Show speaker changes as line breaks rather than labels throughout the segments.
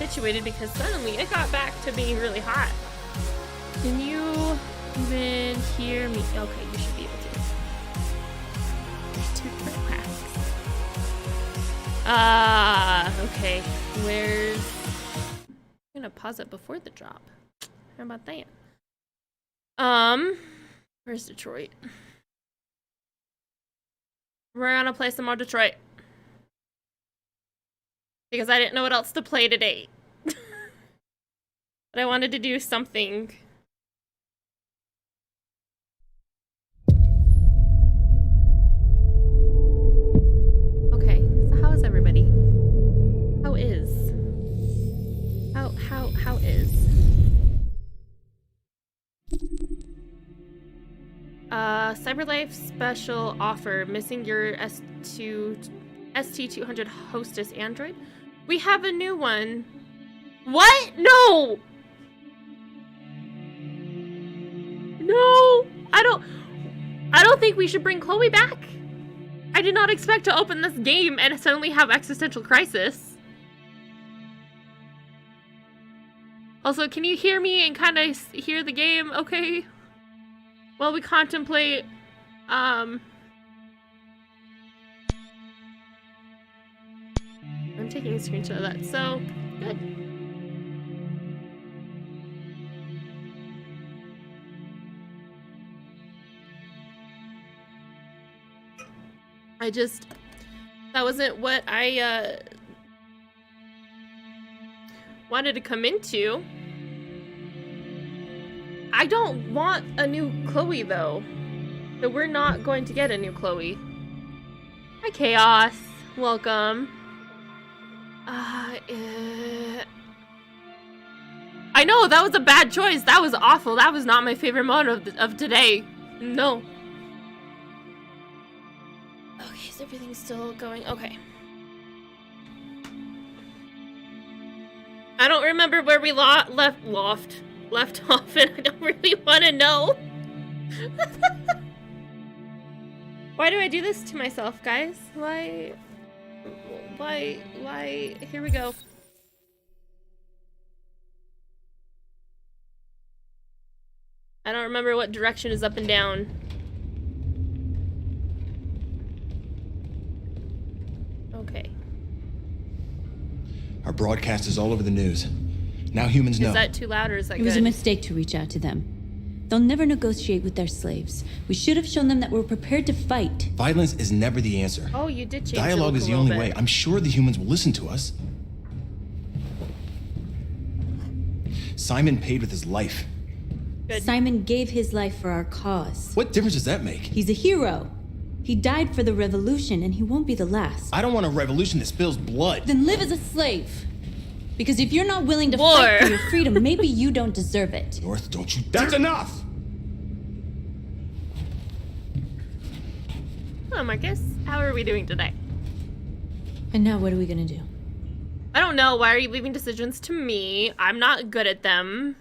situated because suddenly it got back to being really hot. Can you even hear me? Okay, you should be able to. There's 2 crit cracks. Okay. Where's... I'm gonna pause it before the drop. How about that? Where's Detroit? We're gonna play some more Detroit. Because I didn't know what else to play today. But I wanted to do something. Okay, so how is everybody? How is? How is? CyberLife special offer, missing your ST200 hostess android. We have a new one. What? No! No! I don't think we should bring Chloe back. I did not expect to open this game and suddenly have existential crisis. Also, can you hear me and kind of hear the game, okay? While we contemplate, I'm taking a screenshot of that, so good. That wasn't what I wanted to come into. I don't want a new Chloe though. So we're not going to get a new Chloe. Hi Chaos, welcome. I know that was a bad choice. That was awful. That was not my favorite moment of today. No. Okay, is everything still going? Okay. I don't remember where we left off, and I don't really want to know. Why do I do this to myself, guys? Why? Here we go. I don't remember what direction is up and down. Okay.
Our broadcast is all over the news. Now humans know.
Is that too loud or is that good?
It was a mistake to reach out to them. They'll never negotiate with their slaves. We should have shown them that we're prepared to fight.
Violence is never the answer.
Oh, you did change
Dialogue
it
is the only way. I'm sure the humans will listen to us. Simon paid with his life.
Good.
Simon gave his life for our cause.
What difference does that make?
He's a hero. He died for the revolution, and he won't be the last.
I don't want a revolution that spills blood.
Then live as a slave. Because if you're not willing to fight for your freedom, maybe you don't deserve it.
North, don't you... That's enough!
Hello, Marcus. How are we doing today?
And now what are we gonna do?
I don't know. Why are you leaving decisions to me? I'm not good at them.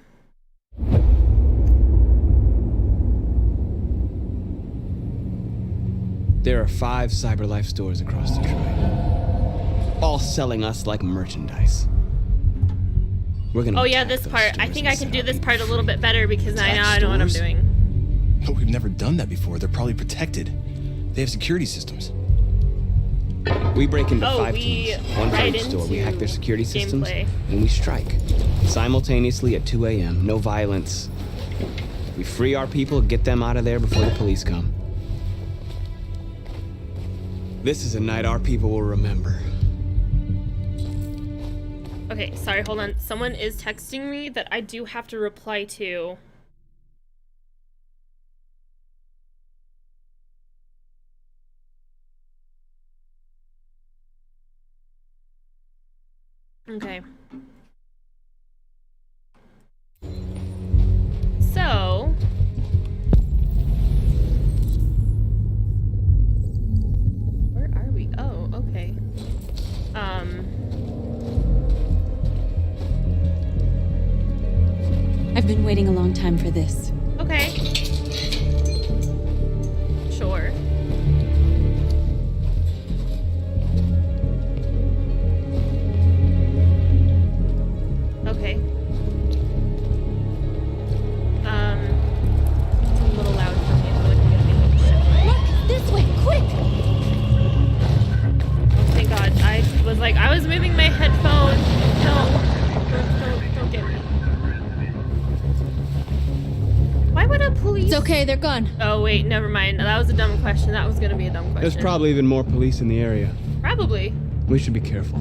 There are 5 CyberLife stores across Detroit, all selling us like merchandise. We're gonna.
Oh yeah, this part. I think I can do this part a little bit better because now I know what I'm doing.
But we've never done that before. They're probably protected. They have security systems.
We break into 5
we
teams. One for
right
each store. We hack their security systems,
gameplay.
and we strike. Simultaneously at 2 a.m. No violence. We free our people, get them out of there before the police come. This is a night our people will remember.
Okay, sorry, hold on. Someone is texting me that I do have to reply to. Okay. So... where are we? Oh, okay.
I've been waiting a long time for this.
Okay. Sure. Why would a police...
It's okay, they're gone.
Oh, wait, never mind. That was a dumb question. That was gonna be a dumb question.
There's probably even more police in the area.
Probably.
We should be careful.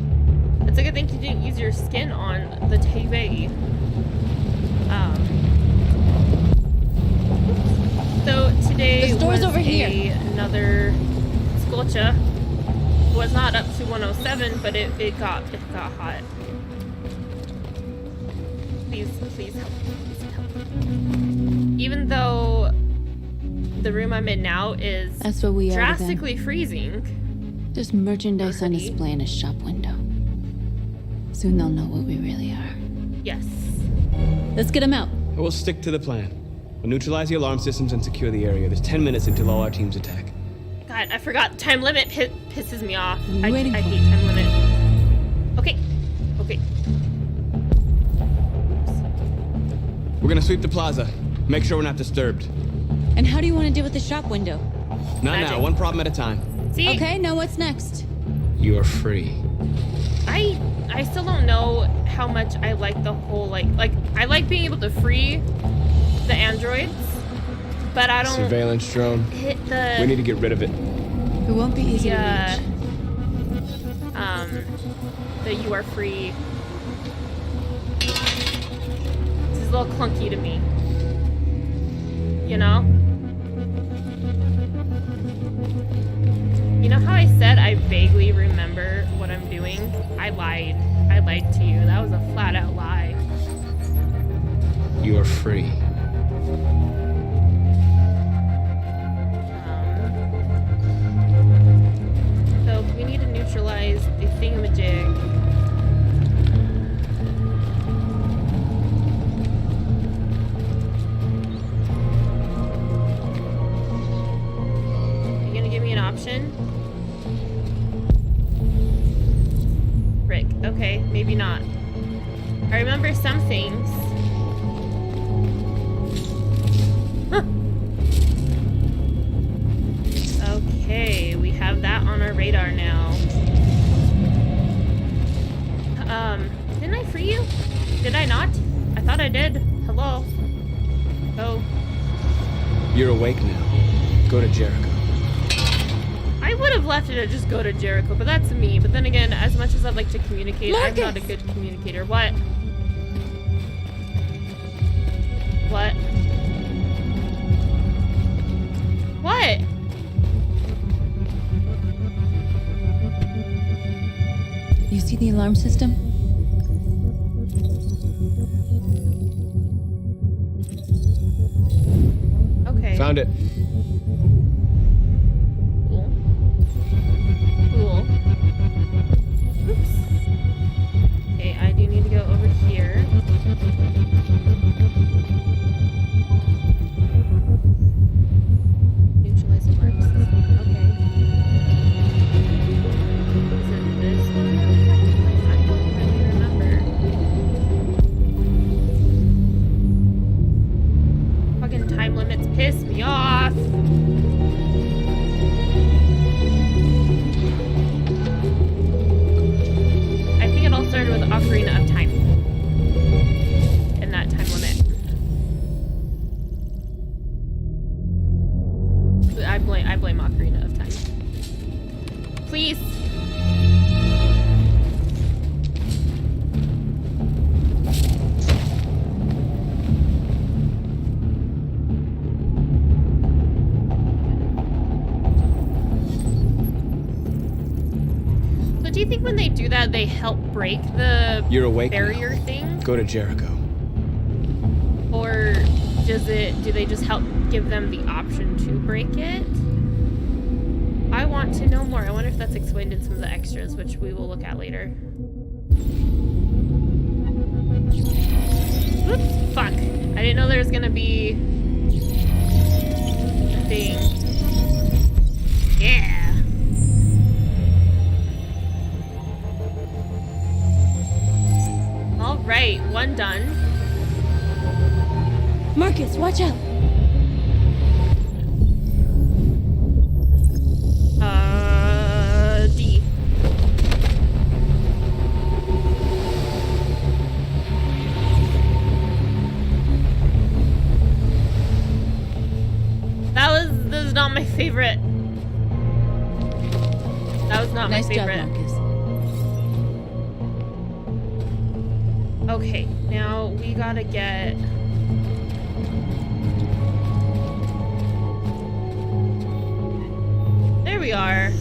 It's a good thing you didn't use your skin on the TV. So today
The store's
was
over here.
another scorcher. Was not up to 107, but it got hot. Please help. Please help. Even though the room I'm in now is
That's what we are.
drastically freezing.
There's merchandise on
Already?
display in a shop window. Soon they'll know what we really are.
Yes.
Let's get them out.
We'll stick to the plan. We'll neutralize the alarm systems and secure the area. There's 10 minutes until all our teams attack.
God, I forgot. Time limit pisses me off.
What are you
I
waiting for?
hate time limit. Okay.
We're gonna sweep the plaza. Make sure we're not disturbed.
And how do you want to deal with the shop window?
Not
Magic.
now, one problem at a time.
See?
Okay, now what's next?
You're free.
I still don't know how much I like the whole like I like being able to free the androids, but I don't
Surveillance drone.
hit the
We need to get rid of it.
It won't be easy to reach.
the you are free. This is a little clunky to me. You know? You know how I said I vaguely remember what I'm doing? I lied. I lied to you. That was a flat out lie.
You are free.
So we need to neutralize the thingamajig. You gonna give me an option? Rick, okay, maybe not. I remember some things. Huh. Okay, we have that on our radar now. Didn't I free you? Did I not? I thought I did. Hello? Oh.
You're awake now. Go to Jericho.
I would have left it to just go to Jericho, but that's me. But then again, as much as I'd like to communicate, I'm not a good communicator. What? What? What?
You see the alarm system?
Okay.
Found it.
Cool. Cool. Oops. Okay, I do need to go over here. Neutralize alarm system. Okay. Is it this one that we have to play? I don't really remember. Fucking time limits piss me off. I think it all started with Ocarina of Time. And that time limit. I blame Ocarina of Time. Please. So do you think when they do that, they help break the
You're awake now.
barrier thing?
Go to Jericho.
Or do they just help give them the option to break it? I want to know more. I wonder if that's explained in some of the extras, which we will look at later. Oops, fuck. I didn't know there was gonna be a thing. Yeah. All right, one done.
Marcus, watch out!
D. my favorite. That was not
Nice
my
job,
favorite.
Marcus.
Okay, now we gotta get... There we are.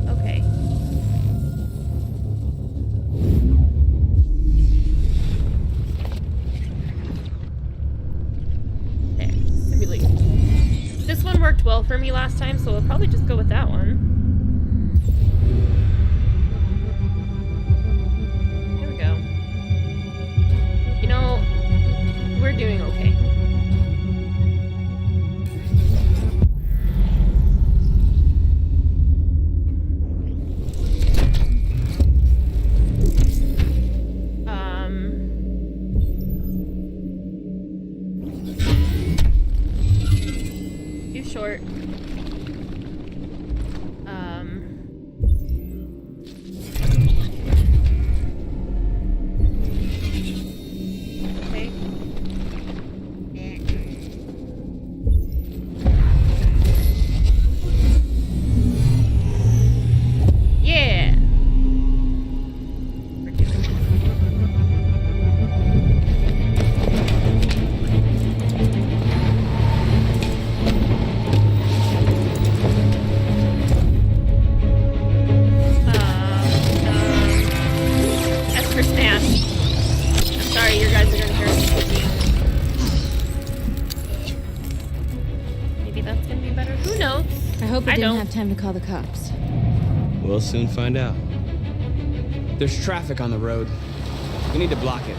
Okay. There. Simulate. This one worked well for me last time, so we'll probably just go with that one. There we go. You know, we're doing okay. Too short. Okay. Yeah. We're doing it. As for Smash, I'm sorry, you guys are gonna hear me clicking. Maybe that's gonna be better. Who knows?
I hope I
I
didn't
don't.
have time to call the cops.
We'll soon find out. There's traffic on the road. We need to block it.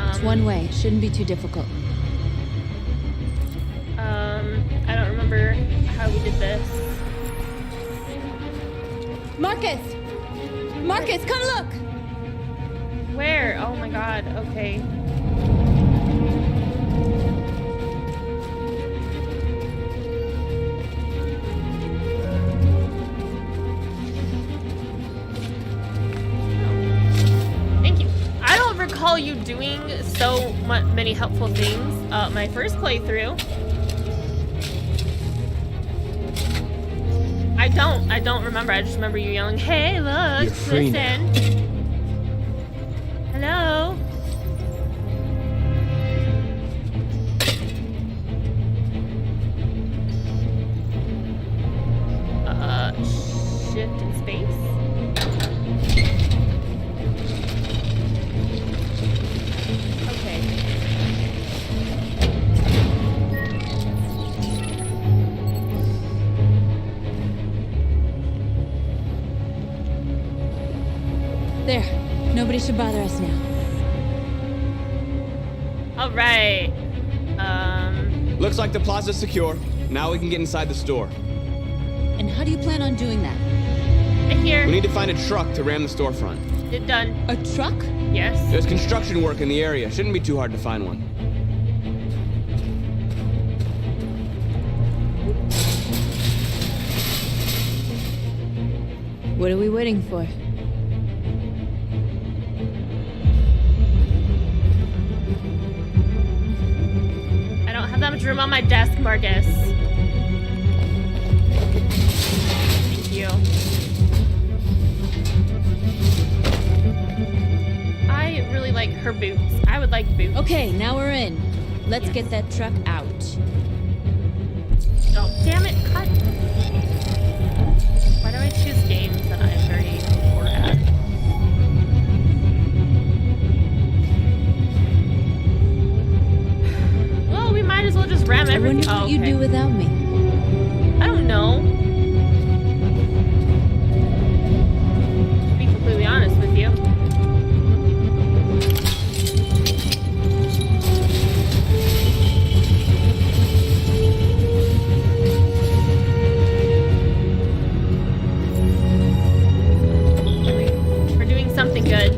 It's one way. Shouldn't be too difficult.
I don't remember how we did this.
Marcus! Marcus, come look!
Where? Oh my god, okay. Thank you. I don't recall you doing so many helpful things my first playthrough. I don't remember. I just remember you yelling, "Hey, look,
You're free
listen." Hello. Shift in space. Okay.
There. Nobody should bother us now.
All right.
Looks like the plaza's secure. Now we can get inside the store.
And how do you plan on doing that?
Right here.
We need to find a truck to ram the storefront.
It done.
A truck?
Yes.
There's construction work in the area. Shouldn't be too hard to find one.
What are we waiting for?
I don't have that much room on my desk, Marcus. Thank you. I really like her boots. I would like boots.
Okay, now we're in. Let's get that truck out.
Oh, damn it. Cut. Why do I choose games that I'm very poor at? Well, we might as well just ram
I
everything.
wonder what
Oh,
you'd
okay.
do without me.
I don't know. To be completely honest with you. We're doing something good.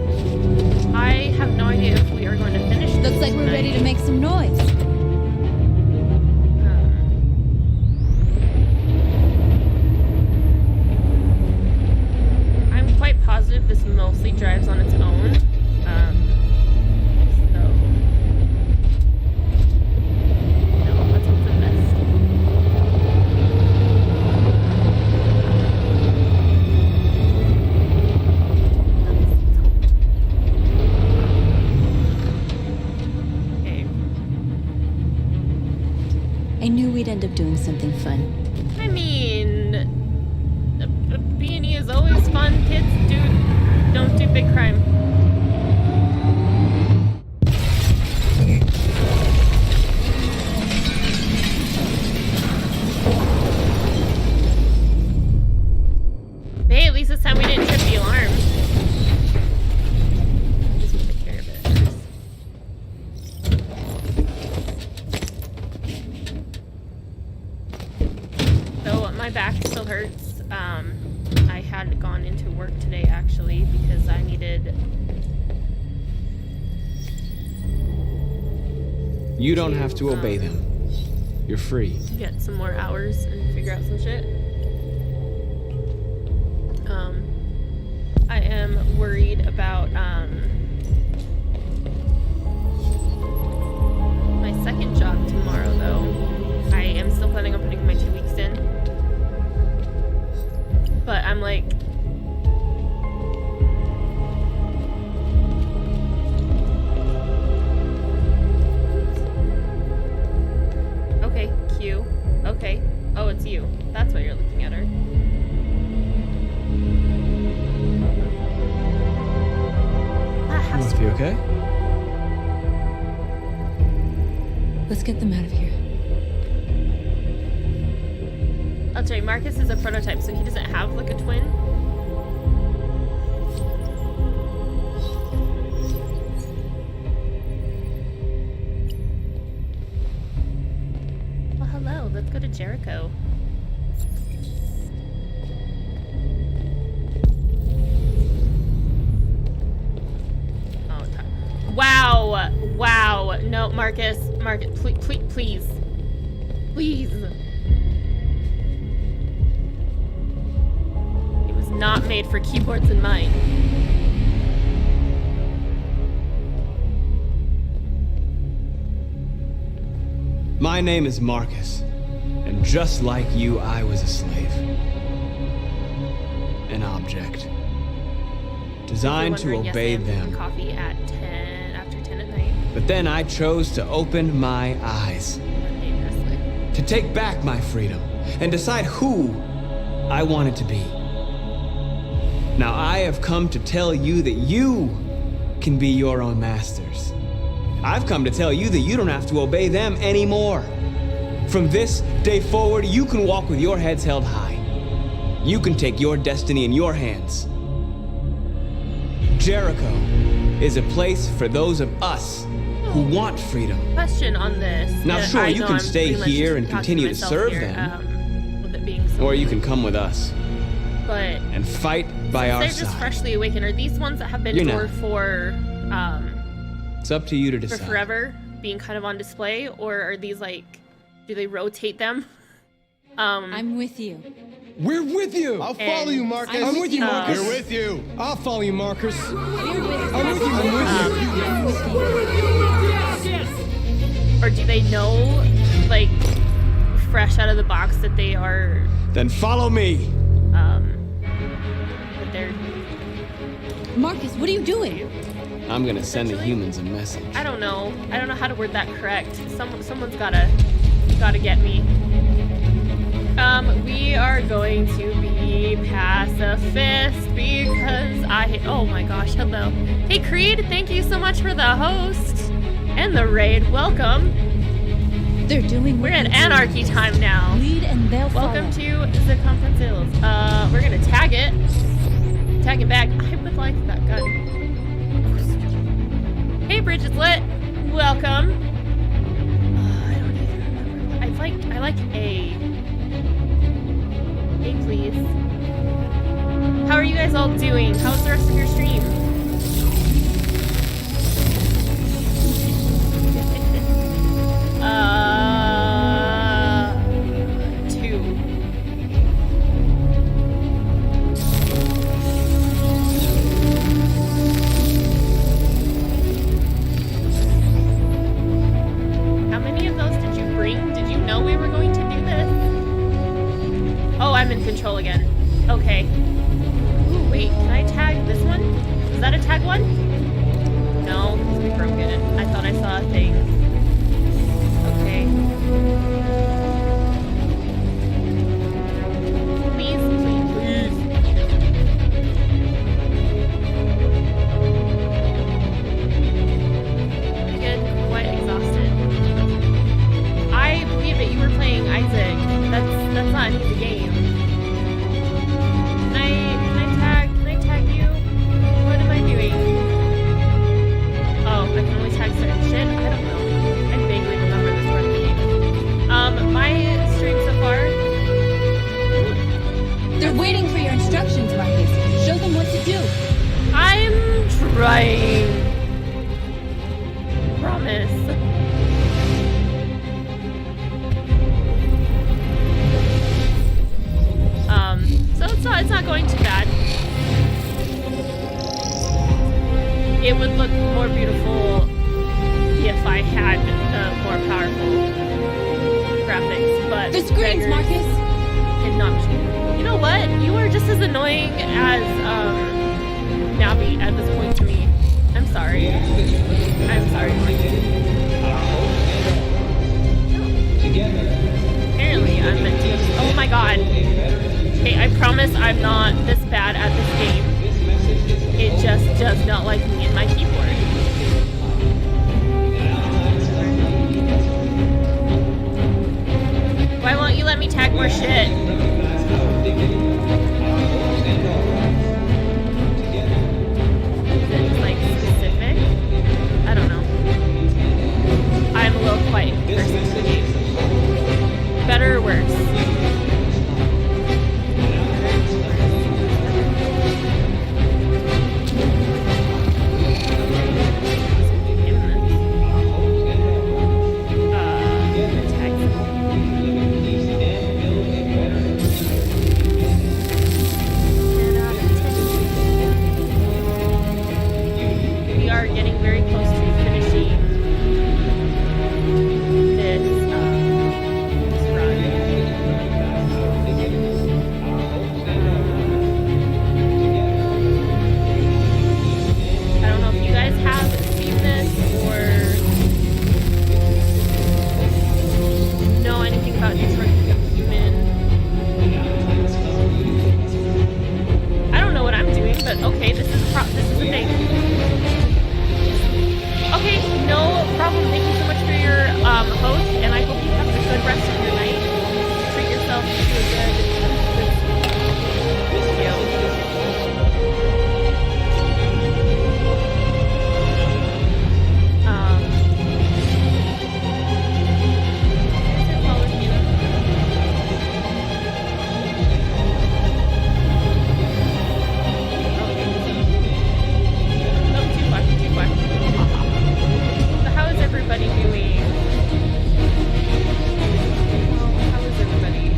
I have no idea if we are going to finish this
Looks like we're ready to
tonight.
make some noise. I'm quite positive this mostly drives on its own. end up doing something fun.
I mean, B&E is always fun. Kids don't do big crime. Hey, at least this time we didn't trip the alarm. Just need to take care of it first. So my back still hurts. I had gone into work today actually because I needed.
You don't have to obey them. You're free.
Get some more hours and figure out some shit. I am worried about my second job tomorrow though. I am still planning on putting my 2 weeks in. But I'm like okay, Q. Okay. Oh, it's you. That's why you're looking at her. That has
Martha, you okay?
Let's get them out of here.
That's right, Marcus is a prototype, so he doesn't have like a twin. Well, hello, let's go to Jericho. Oh, wow, wow. No, Marcus, please. Not made for keyboards in mind.
My name is Marcus, and just like you, I was a slave. An object. Designed to
Wondering, yes,
obey
I am drinking
them.
coffee at 10, after 10 at night.
But then I chose to open my eyes.
Dangerously.
To take back my freedom, and decide who I wanted to be. Now I have come to tell you that you can be your own masters. I've come to tell you that you don't have to obey them anymore. From this day forward, you can walk with your heads held high. You can take your destiny in your hands. Jericho is a place for those of us who want freedom.
Question on this.
Now, sure,
I
you
know
can
I'm
stay
pretty much
here and
talking
continue to
myself
serve
here,
them.
with it being so
Or you
late.
can come with us
But
and fight by our
they're just
side.
freshly awakened. Are these ones that have been
You're
stored
not.
for
It's up to you to
for
decide.
forever, being kind of on display, or are these like, do they rotate them?
I'm with you.
We're with you.
I'll follow you, Marcus.
I'm with you, Marcus.
We're with you.
I'll follow you, Marcus.
We're with
I'm with you. I'm with you.
Or do they know, like, fresh out of the box that they are,
Then follow me.
that they're,
Marcus, what are you doing?
I'm gonna send the
Essentially.
humans a message.
I don't know how to word that correct. Someone's gotta get me. We are going to be pacifist because oh my gosh, hello. Hey Creed, thank you so much for the host and the raid. Welcome.
They're doing
We're
what
in
they do.
anarchy time now.
Lead and they'll
Welcome
follow.
to the Conference Hills. We're gonna tag it. Tag it back. I would like that gun. Hey Bridget's lit. Welcome. I don't even remember. I like A. A, please. How are you guys all doing? How's the rest of your stream? Two. How many of those did you bring? Did you know we were going to do this? Oh, I'm in control again. Okay. Ooh, wait, can I tag this one? it would look more beautiful if I had more powerful graphics, but
The screens,
beggars
Marcus!
cannot be. You know what? You are just as annoying as Navi at this point to me. I'm sorry. I'm sorry. Apparently, I'm meant to. Oh my god. Okay, I promise I'm not this bad at this game. It just does not like me in my keyboard. Why won't you let me tag more shit? Is it just like specific? I don't know. I'm a little quiet person in the game. Better or worse? We are getting very close to finishing this run. I don't know if you guys have seen this or know anything about Detroit Become Human. I don't know what I'm doing, but okay, this is a thing. Okay, no problem. Thank you so much for your host, and I hope you have a good rest of your night. Treat yourself to a good video. How is everybody doing? How is everybody?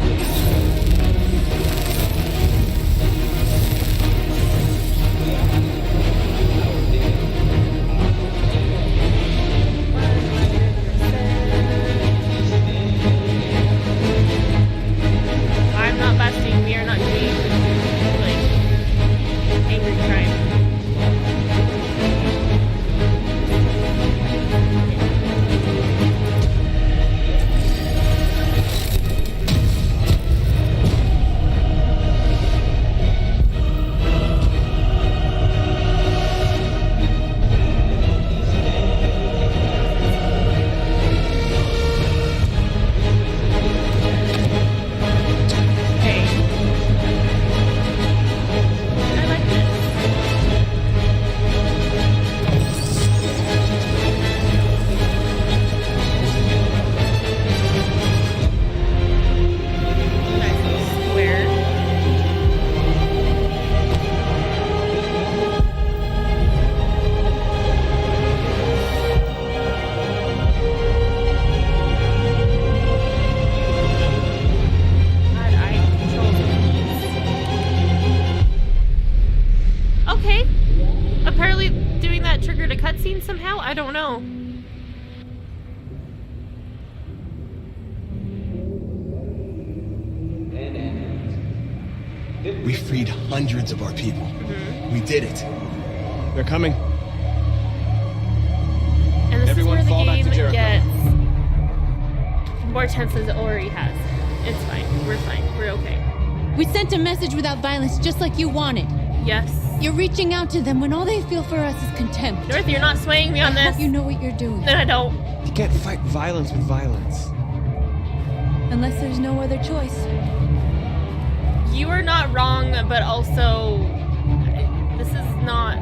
I'm not busting. We are not doing like angry crime. Okay. I like this. Nice little square. God, I control the keys. Okay. Apparently doing that triggered a cutscene somehow? I don't know.
We freed hundreds of our people. We did it.
They're coming.
And this
Everyone
is where
fall
the
back to
game
Jericho.
gets more tense than it already has. It's fine. We're fine. We're okay.
We sent a message without violence just like you wanted.
Yes.
You're reaching out to them when all they feel for us is contempt.
Dorothy, you're not swaying me on
I
this.
hope you know what you're doing.
No, I don't.
You can't fight violence with violence.
Unless there's no other choice.
You are not wrong, but also, this is not.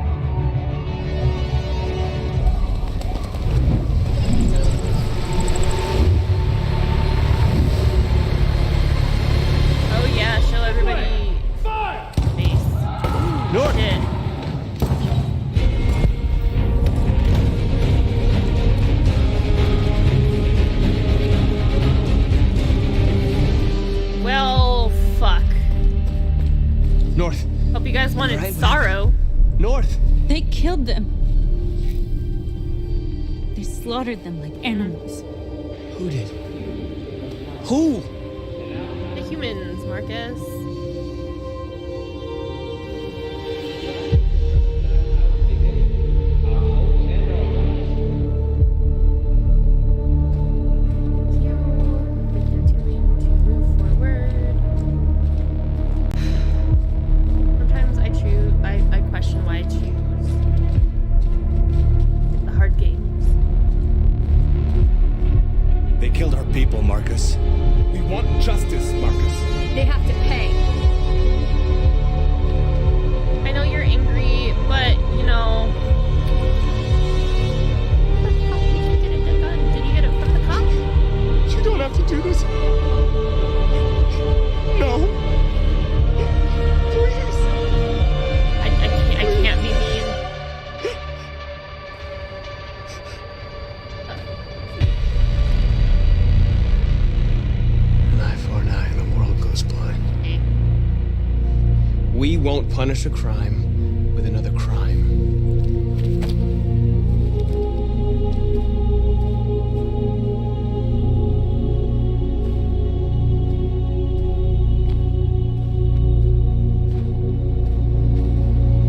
Oh yeah, show everybody face.
North!
Shit. Well, fuck.
North!
Hope you guys wanted
Right,
sorrow.
North!
They killed them. slaughtered them like animals.
Who did? Who?
The humans, Marcus. Continuing to move forward. Sometimes I question why I choose the hard games.
They killed our people, Marcus.
We want justice, Marcus.
They have to pay.
I know you're angry, but you know. Where the fuck did you get a gun? Did you get it from the cop?
You don't have to do this. No. Please.
I can't be mean.
An eye for an eye and the world goes blind.
We won't punish a crime with another crime.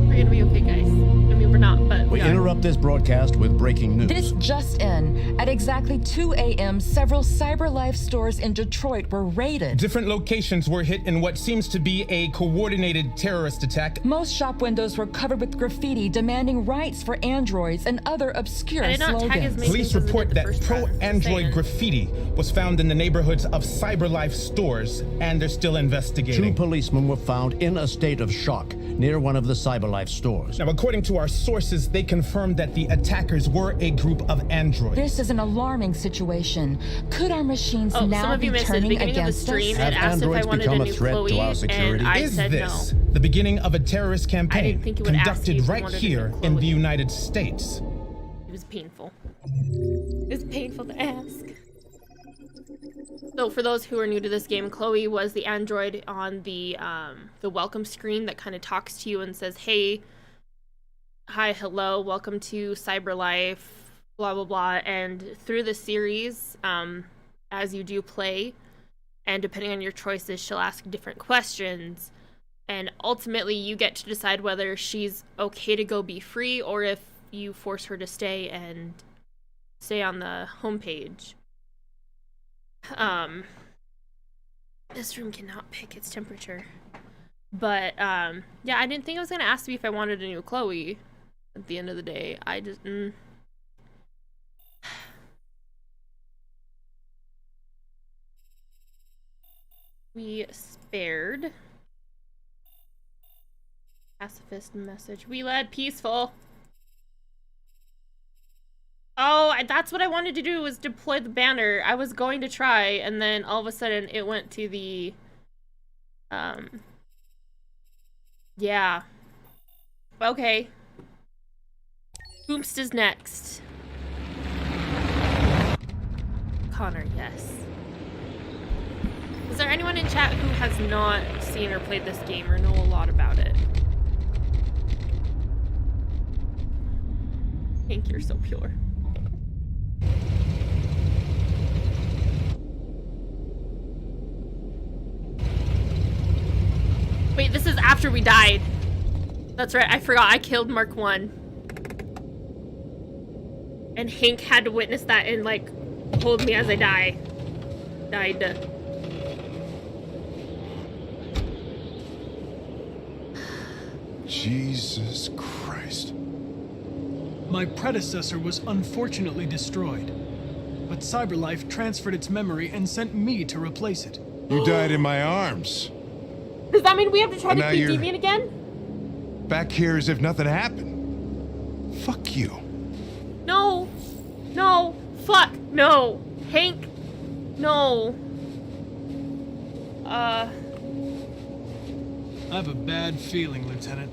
We're gonna be okay, guys. I mean, we're not, but
We
we are.
interrupt this broadcast with breaking news.
This just in. At exactly 2 a.m., several CyberLife stores in Detroit were raided.
Different locations were hit in what seems to be a coordinated terrorist attack.
Most shop windows were covered with graffiti demanding rights for androids and other obscure
I did not tag as
slogans.
many
Police
things as I
report
did the
that
first time, I'm just
pro-Android
saying.
graffiti was found in the neighborhoods of CyberLife stores, and they're still
2
investigating.
policemen were found in a state of shock near one of the CyberLife stores.
Now, according to our sources, they confirmed that the attackers were a group of androids.
This is an alarming situation. Could our machines
Oh, some
now
of
be
you missed it. At the
turning
beginning of the
against
stream,
us?
it
Have
asked if I
androids
wanted
become
a
a
new
threat to
Chloe,
our security?
and I
Is
said
this
no.
the beginning of a terrorist campaign
think it would ask you
conducted
if you
right
wanted a
here
new
in the
Chloe.
United States?
It was painful. It was painful to ask. So for those who are new to this game, Chloe was the android on the welcome screen that kind of talks to you and says, "Hey, hi, hello, welcome to CyberLife, blah blah blah." And through the series, as you do play, and depending on your choices, she'll ask different questions, and ultimately you get to decide whether she's okay to go be free or if you force her to stay and stay on the homepage. This room cannot pick its temperature. But, yeah, I didn't think I was gonna ask you if I wanted a new Chloe at the end of the day. I just, We spared. Pacifist message. We led peaceful. Oh, that's what I wanted to do, was deploy the banner. I was going to try, and then all of a sudden it went to the, yeah. Okay. Boomst is next. Connor, yes. Is there anyone in chat who has not seen or played this game or know a lot about it? Hank, you're so pure. Wait, this is after we died. That's right, I forgot I killed Mark 1. And Hank had to witness that and, like, hold me as I died.
Jesus Christ.
My predecessor was unfortunately destroyed, but CyberLife transferred its memory and sent me to replace it.
You died in my arms.
Does that mean we have to try
And
to
now
be
you're-
deviant again?
Back here as if nothing happened. Fuck you.
No. No. Fuck. No. Hank. No.
I have a bad feeling, Lieutenant.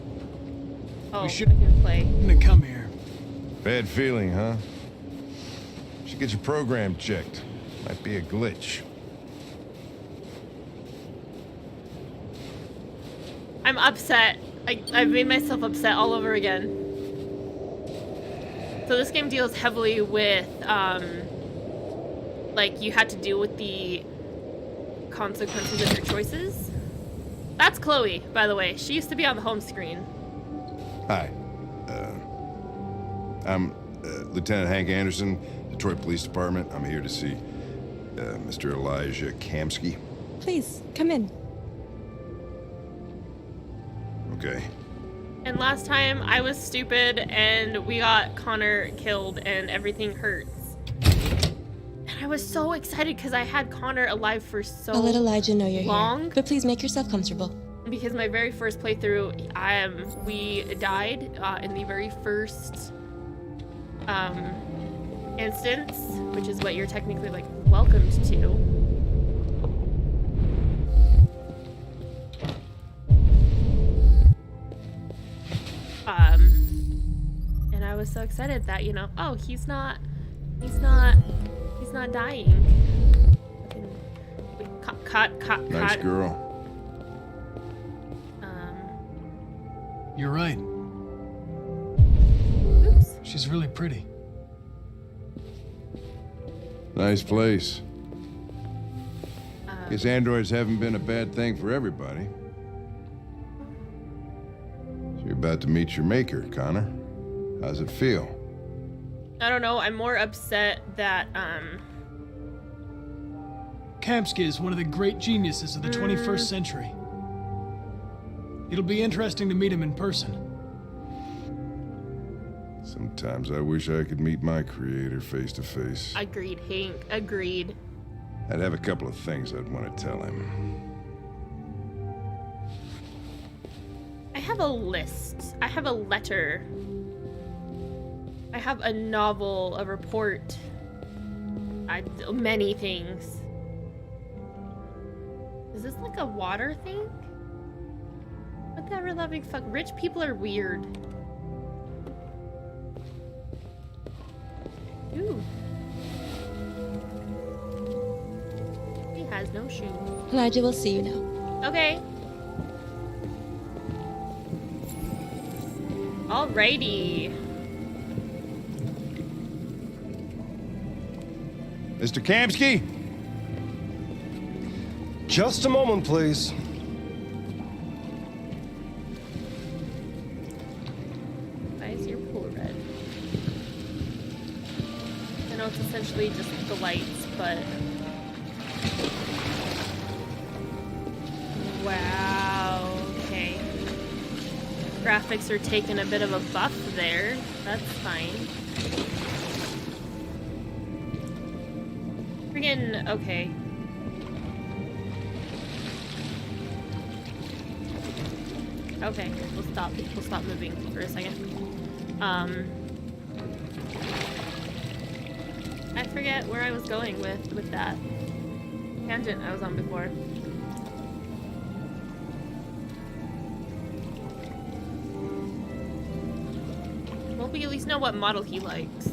Oh,
should-
I can play.
Now come here.
Bad feeling, huh? Should get your program checked. Might be a glitch.
I'm upset. I've made myself upset all over again. So this game deals heavily with, like, you had to deal with the consequences of your choices. That's Chloe, by the way. She used to be on the home screen.
Hi. I'm Lieutenant Hank Anderson, Detroit Police Department. I'm here to see Mr. Elijah Kamsky.
Please, come in.
Okay.
And last time I was stupid and we got Connor killed and everything hurts. And I was so excited because I had Connor alive for so
I'll let Elijah know you're
long.
here. But please make yourself comfortable.
Because my very first playthrough, we died in the very first instance, which is what you're technically like welcomed to. And I was so excited that, you know, oh, he's not dying. Cut.
Nice girl.
You're right.
Oops.
She's really pretty.
Nice place. Guess androids haven't been a bad thing for everybody. So you're about to meet your maker, Connor. How's it feel?
I don't know. I'm more upset that
Kamsky is one of the great geniuses of the 21st century. It'll be interesting to meet him in person.
Sometimes I wish I could meet my creator face to face.
Agreed, Hank. Agreed.
I'd have a couple of things I'd want to tell him.
I have a list. I have a letter. I have a novel, a report. Many things. Is this like a water thing? What the ever loving fuck? Rich people are weird. Ooh. He has no shoes.
Elijah will see you now.
Okay. Alrighty.
Mr. Kamsky?
Just a moment, please.
Why is your pool red? I know it's essentially just the lights, but... Wow, okay. Graphics are taking a bit of a buff there. That's fine. Friggin', okay. Okay, we'll stop moving for a second. I forget where I was going with that tangent I was on before. Well, we at least know what model he likes.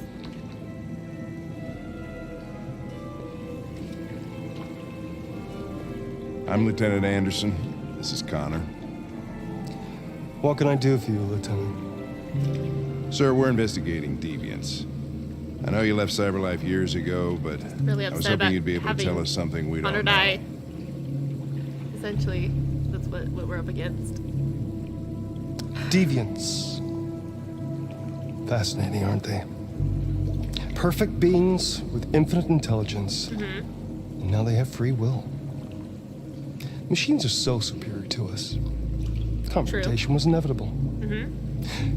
I'm Lieutenant Anderson. This is Connor.
What can I do for you, Lieutenant?
Sir, we're investigating deviants. I know you left CyberLife years ago, but
Really
I was
upset
hoping
about
you'd be able to
having
tell us something we
Connor
don't know.
die. Essentially, that's what we're up against.
Deviants. Fascinating, aren't they? Perfect beings with infinite intelligence. And now they have free will. Machines are so superior to us. Confrontation was inevitable.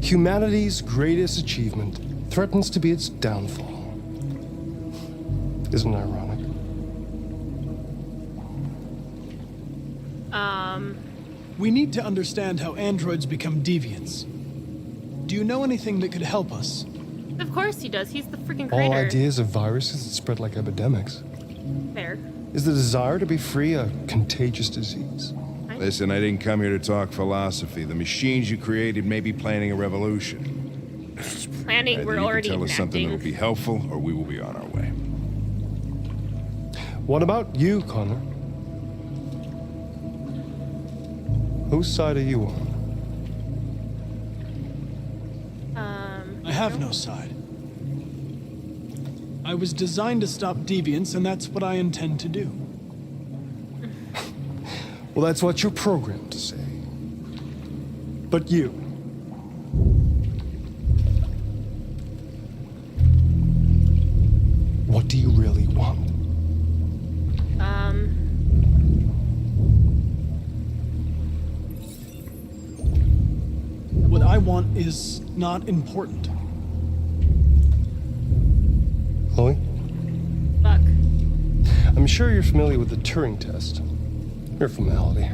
Humanity's greatest achievement threatens to be its downfall. Isn't it ironic?
We need to understand how androids become deviants. Do you know anything that could help us?
Of course he does. He's the freaking
All
creator.
ideas of viruses that spread like epidemics.
Fair.
Is the desire to be free a contagious disease?
Listen, I didn't come here to talk philosophy. The machines you created may be planning a revolution.
Planning,
Either
we're
you
already
can tell us something that will
enacting.
be helpful, or we will be on our way.
What about you, Connor? Whose side are you on?
I have no side. I was designed to stop deviants, and that's what I intend to do.
Well, that's what you're programmed to say. But you. What do you really want?
What I want is not important.
Chloe?
Fuck.
I'm sure you're familiar with the Turing test. Mere formality.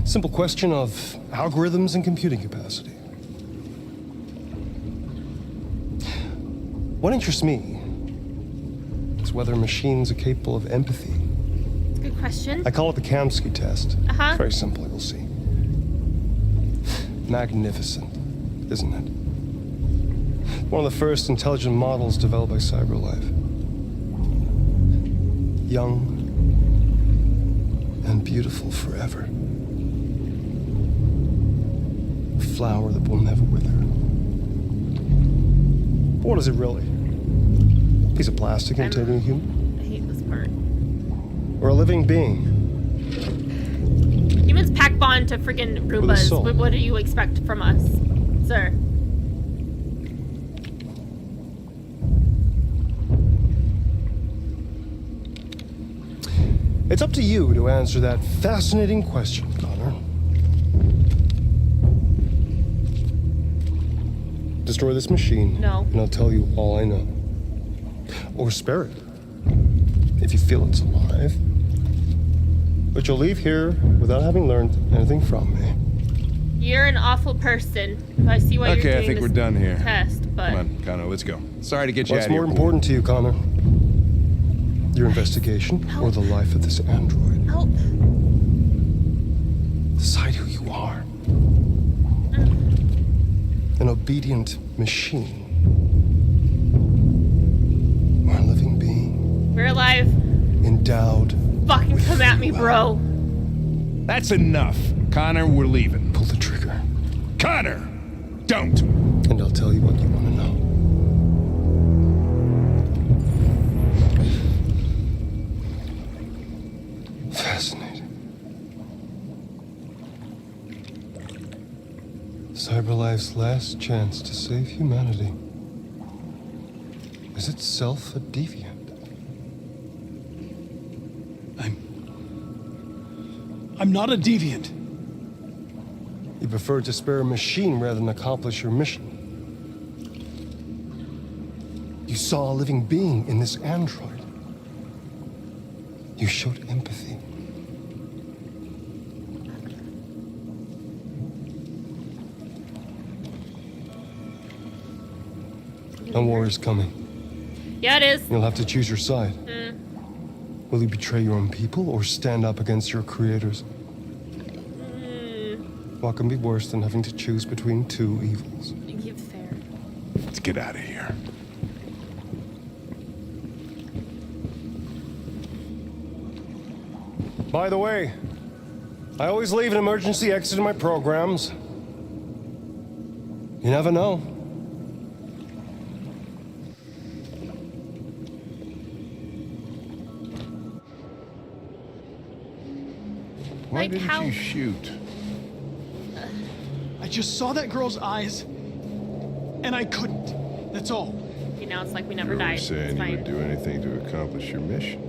Simple question of algorithms and computing capacity. What interests me is whether machines are capable of empathy.
That's a good question.
I call it the Kamsky test.
Uh-huh.
It's very simple, you'll see. Magnificent, isn't it? One of the first intelligent models developed by CyberLife. Young and beautiful forever. A flower that will never wither. But what is it really? A piece of plastic imitating a human?
I hate this part.
Or a living being?
Humans pack bond to friggin'
With a
Roombas.
soul.
What do you expect from us, sir?
It's up to you to answer that fascinating question, Connor. Destroy this machine.
No.
And I'll tell you all I know. Or spare it, if you feel it's alive. But you'll leave here without having learned anything from me.
You're an awful person. I see why you're doing
Okay, I think
this
we're done here.
test, but
Come on, Connor, let's go. Sorry to get you
What's
out of here.
more important to you, Connor? Your investigation or the life of this android?
help.
Decide who you are. An obedient machine. Or a living being.
We're alive.
Endowed.
Fucking come at me, bro.
That's enough. Connor, we're leaving.
Pull the trigger.
Connor! Don't!
And I'll tell you what you want to know. Fascinating. CyberLife's last chance to save humanity is itself a deviant.
I'm not a deviant.
You prefer to spare a machine rather than accomplish your mission. You saw a living being in this android. You showed empathy. And war is coming.
Yeah, it is.
You'll have to choose your side.
Mm.
Will you betray your own people or stand up against your creators? What can be worse than having to choose between two evils?
You're fair.
Let's get out of here.
By the way, I always leave an emergency exit in my programs. You never know.
Why
Like
didn't
how-
you shoot?
I just saw that girl's eyes, and I couldn't. That's all.
You know, it's like we never
You were
died.
saying
It's
you would
fine.
do anything to accomplish your mission.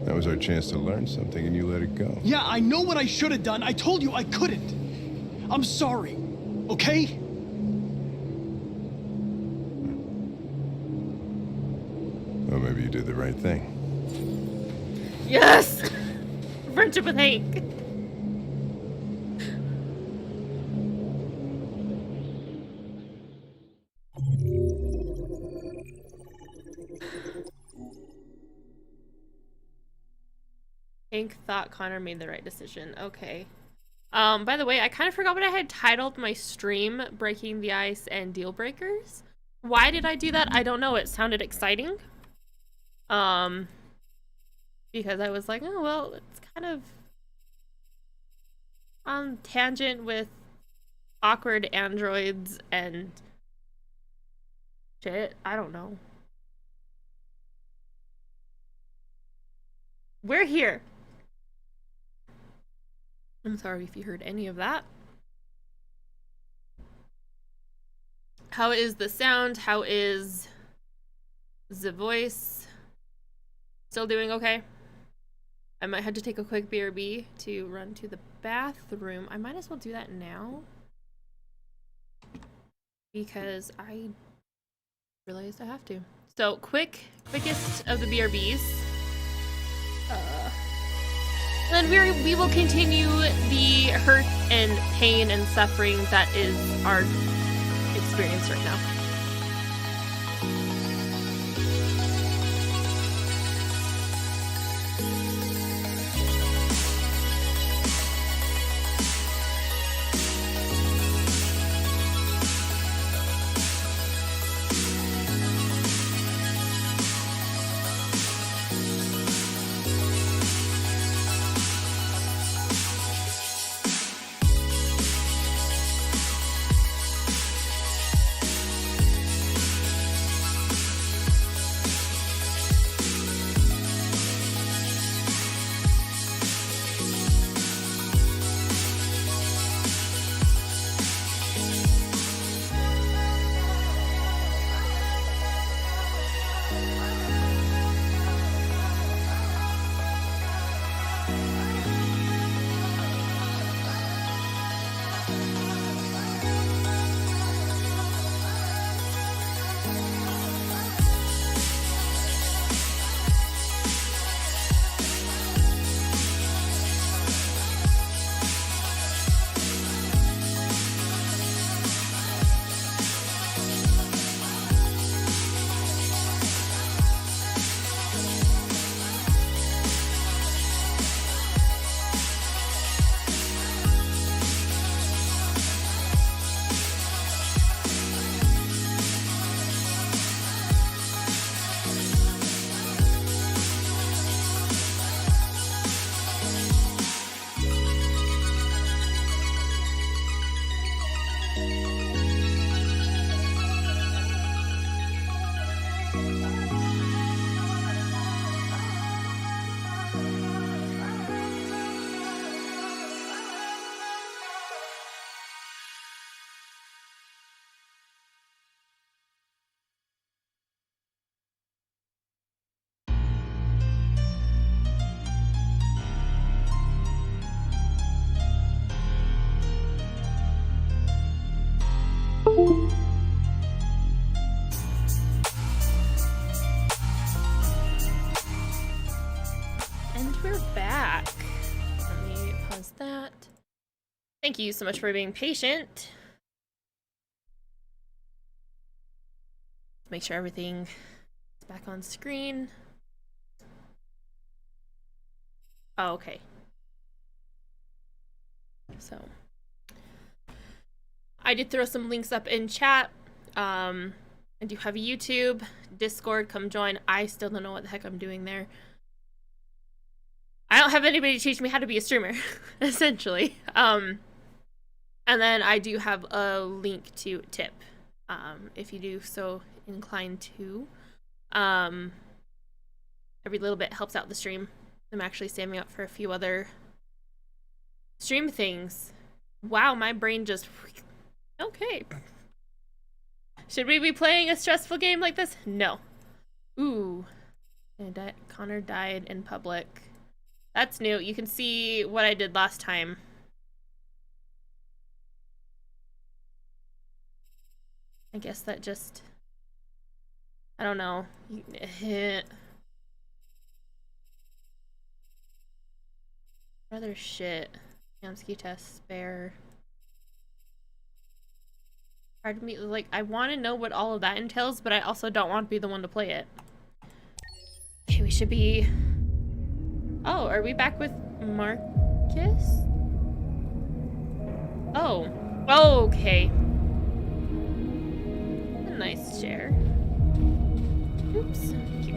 That was our chance to learn something, and you let it go.
Yeah, I know what I should have done. I told you I couldn't. I'm sorry, okay?
Well, maybe you did the right thing.
Yes! Friendship with Hank. Hank thought Connor made the right decision. Okay. By the way, I kind of forgot what I had titled my stream, Breaking the Ice and Deal Breakers. Why did I do that? I don't know. It sounded exciting. Because I was like, oh, well, it's kind of on tangent with awkward androids and shit. I don't know. We're here. I'm sorry if you heard any of that. How is the sound? How is the voice? Still doing okay? I might have to take a quick BRB to run to the bathroom. I might as well do that now, because I realized I have to. So quickest of the BRBs. Then we will continue the hurt and pain and suffering that is our experience right now. And we're back. Let me pause that. Thank you so much for being patient. Make sure everything is back on screen. Oh, okay. So I did throw some links up in chat. I do have YouTube, Discord, come join. I still don't know what the heck I'm doing there. I don't have anybody to teach me how to be a streamer, essentially. And then I do have a link to Tip, if you do so inclined to. Every little bit helps out the stream. I'm actually saving up for a few other stream things. Wow, my brain just... Okay. Should we be playing a stressful game like this? No. Ooh. Connor died in public. That's new. You can see what I did last time. I guess that just... I don't know. Rather shit. Kamsky test spare. Hard to me, like, I want to know what all of that entails, but I also don't want to be the one to play it. Okay, we should be... Oh, are we back with Marcus? Oh. Okay. A nice chair. Oops. Cute.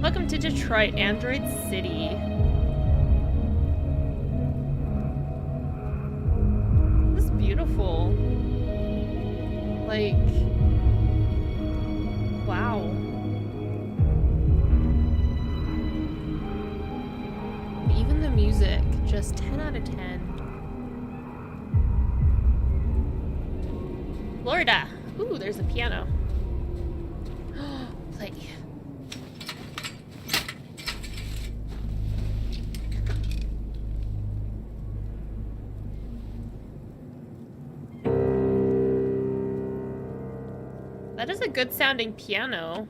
Welcome to Detroit, Android City. This is beautiful. Like... Wow. just 10 out of 10. Florida. Ooh, there's a piano. Play. That is a good sounding piano.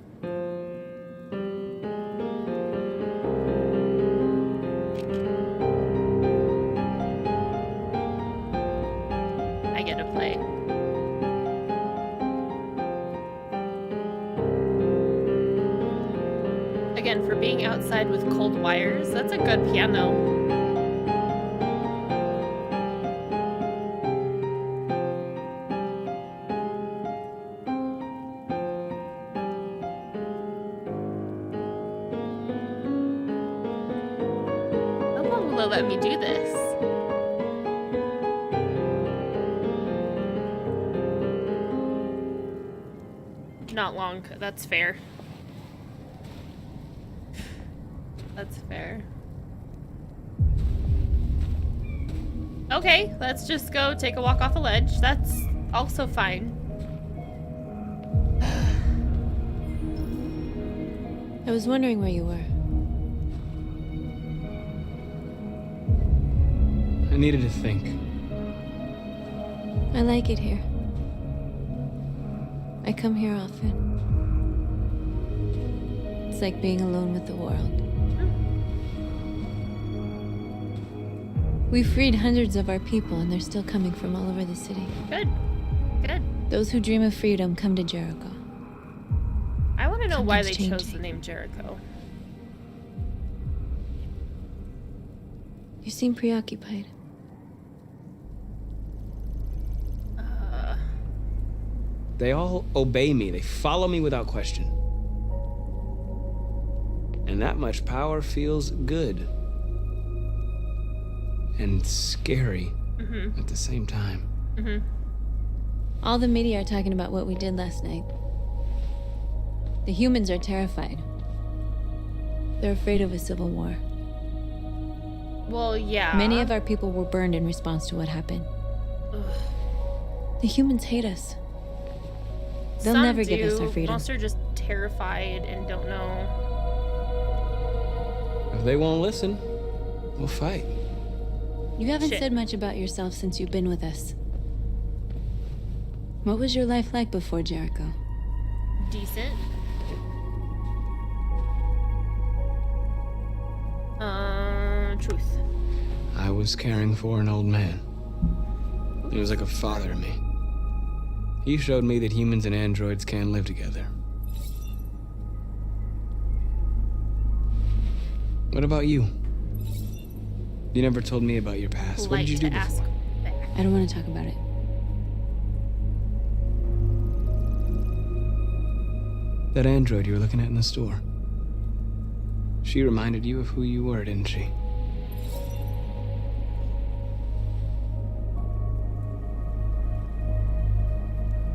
I get to play. Again, for being outside with cold wires, that's a good piano. Let me do this. Not long. That's fair. That's fair. Okay, let's just go take a walk off a ledge. That's also fine.
I was wondering where you were.
I needed to think.
I like it here. I come here often. It's like being alone with the world. We freed hundreds of our people, and they're still coming from all over the city.
Good. Good.
Those who dream of freedom come to Jericho.
I want to know why they
Something's
chose
changing.
the name Jericho.
You seem preoccupied.
They all obey me. They follow me without question. And that much power feels good. And scary at the same time.
All the media are talking about what we did last night. The humans are terrified. They're afraid of a civil war.
Well, yeah.
Many of our people were burned in response to what happened. The humans hate us. They'll
Some
never give us
do.
our freedom.
Most are just terrified and don't know.
If they won't listen, we'll fight.
You haven't
Shit.
said much about yourself since you've been with us. What was your life like before Jericho?
Decent. Truth.
I was caring for an old man. He was like a father to me. He showed me that humans and androids can live together. What about you? You never told me about your past. What did you do
to ask
before?
back.
I don't want to talk about it.
That android you were looking at in the store. She reminded you of who you were, didn't she?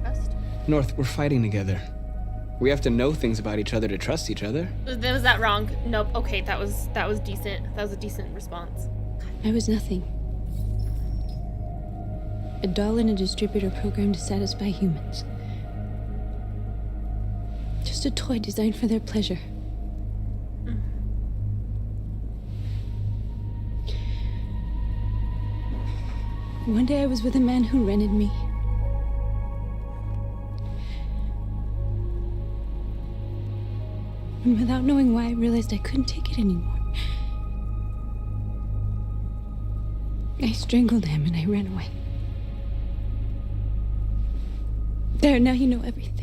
Trust?
North, we're fighting together. We have to know things about each other to trust each other.
Was that wrong? Nope. Okay, that was decent. That was a decent response.
I was nothing. A doll in a distributor program to satisfy humans. Just a toy designed for their pleasure. One day I was with a man who rented me. And without knowing why, I realized I couldn't take it anymore. I strangled him and I ran away. There, now you know everything.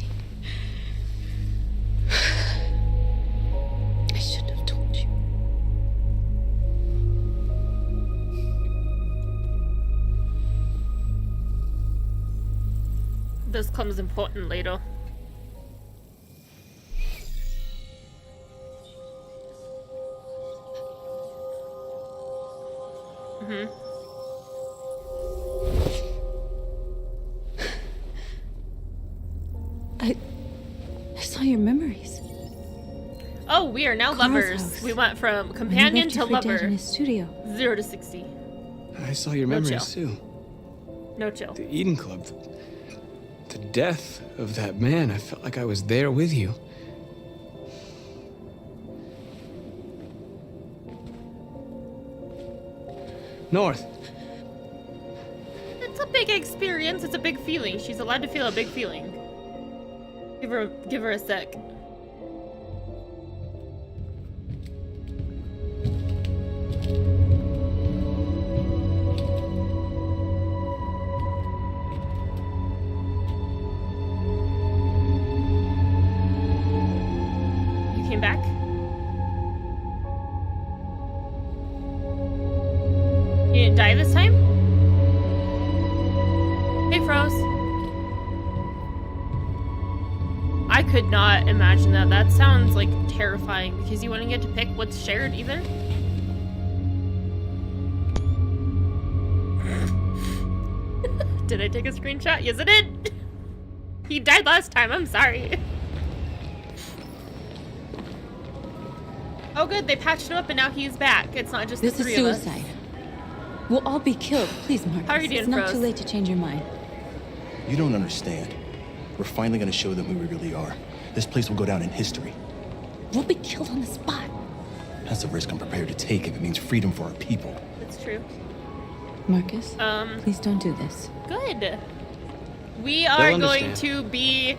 I shouldn't have told you.
This comes important later.
I saw your memories.
Oh, we are now
Carl's
lovers.
house.
We went from
When you
companion
left
to
your free dad
lover.
in his studio.
0 to 60.
I saw your
No
memories
chill.
too.
No chill.
The Eden Club. The death of that man. I felt like I was there with you. North.
It's a big experience. It's a big feeling. She's allowed to feel a big feeling. Give her a sec. You came back? You didn't die this time? Hey, Froze. I could not imagine that. That sounds like terrifying because you wouldn't get to pick what's shared either. Did I take a screenshot? Yes, I did. He died last time. I'm sorry. Oh, good. They patched him up and now he's back. It's not just
This
the
is
three of us.
suicide. We'll all be killed. Please, Marcus.
How are you doing,
It's not
Froze?
too late to change your mind.
You don't understand. We're finally gonna show them who we really are. This place will go down in history.
We'll be killed on the spot.
That's a risk I'm prepared to take if it means freedom for our people.
That's true.
Marcus, please don't do this.
Good. We are going
understand.
to be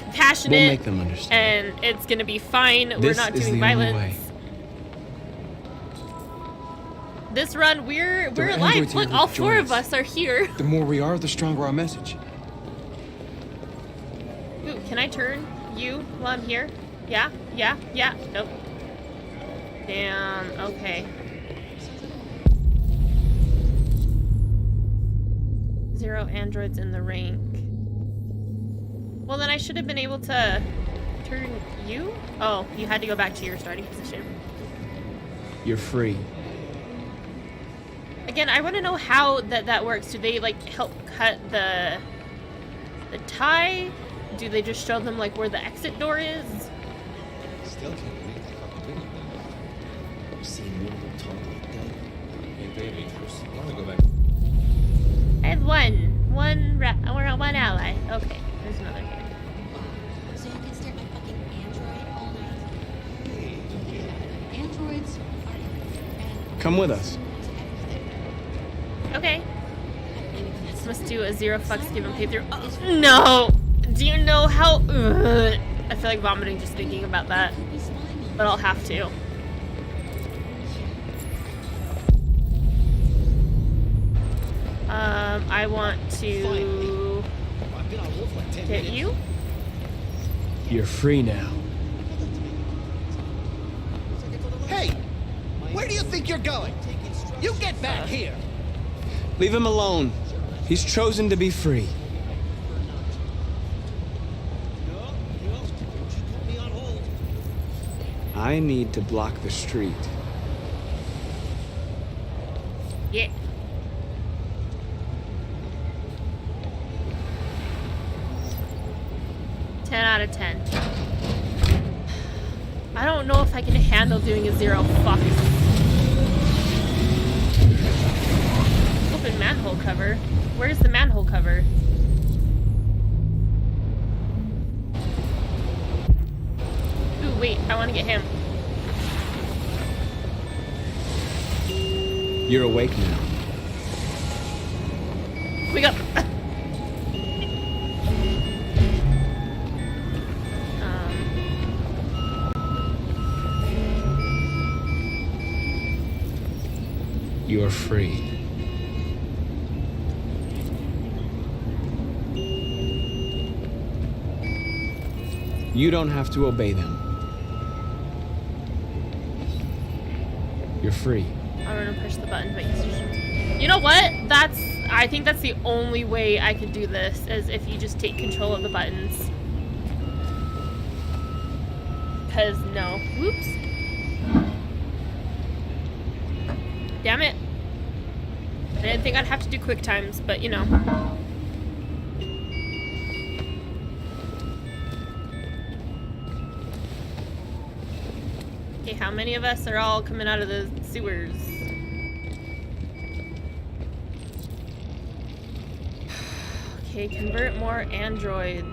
compassionate.
We'll make them understand.
And it's gonna be fine. We're
This
not
is
doing
the only
violence.
way.
This run, we're
There are
alive.
androids here
Look,
that
all
join
4 of
us.
us are here.
The more we are, the stronger our message.
Ooh, can I turn you while I'm here? Yeah, yeah, yeah. Nope. Damn. Okay. 0 androids in the rank. Well, then I should have been able to turn you. Oh, you had to go back to your starting position.
You're free.
Again, I want to know how that works. Do they like help cut the tie? Do they just show them like where the exit door is?
Still can't believe that fucking video. I've seen one of them talk like that. Hey, baby, I want to go back.
I have one ally. Okay, there's another here.
So you can stare at my fucking android all night. Androids are
Come with us.
Okay. Must do a 0 fucks given playthrough. Oh, no! Do you know how? Ugh. I feel like vomiting just thinking about that. But I'll have to. I want to get you.
You're free now.
Hey! Where do you think you're going? You get back here!
Leave him alone. He's chosen to be free. I need to block the street.
Yeah. Ten out of 10. I don't know if I can handle doing a 0 fucks. Open manhole cover. Where's the manhole cover? Ooh, wait, I want to get him.
You're awake now.
Wake up!
You're free. You don't have to obey them. You're free.
I'm gonna push the button, but you know what? I think that's the only way I could do this, is if you just take control of the buttons. Cause no. Whoops. Damn it. I didn't think I'd have to do quick times, but you know. Okay, how many of us are all coming out of the sewers? Okay, convert more androids.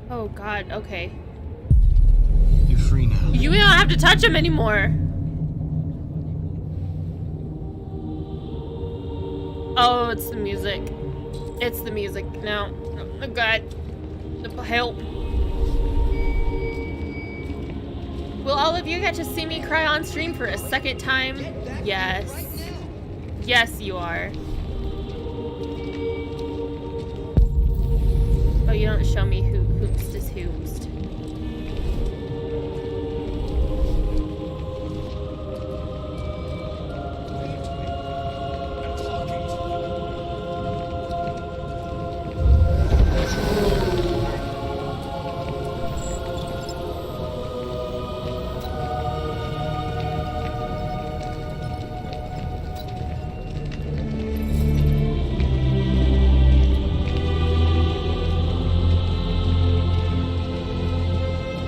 Oh god, okay.
You're free now.
You don't have to touch him anymore. Oh, it's the music. It's the music now. Oh god. Help. Will all of you get to see me cry on stream for a second time? Yes. Yes, you are. Oh, you don't show me who hoopst is hoopst.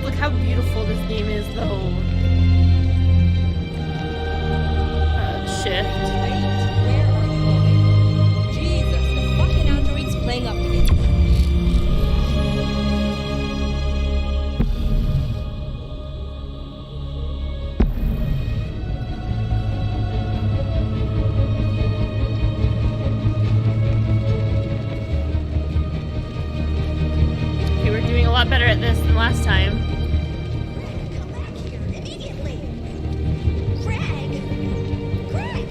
Look how beautiful this game is, though. Shift.
Where are you going? Jesus, the fucking android's playing up to me.
Okay, we're doing a lot better at this than last time.
Come back here immediately. Craig! Craig!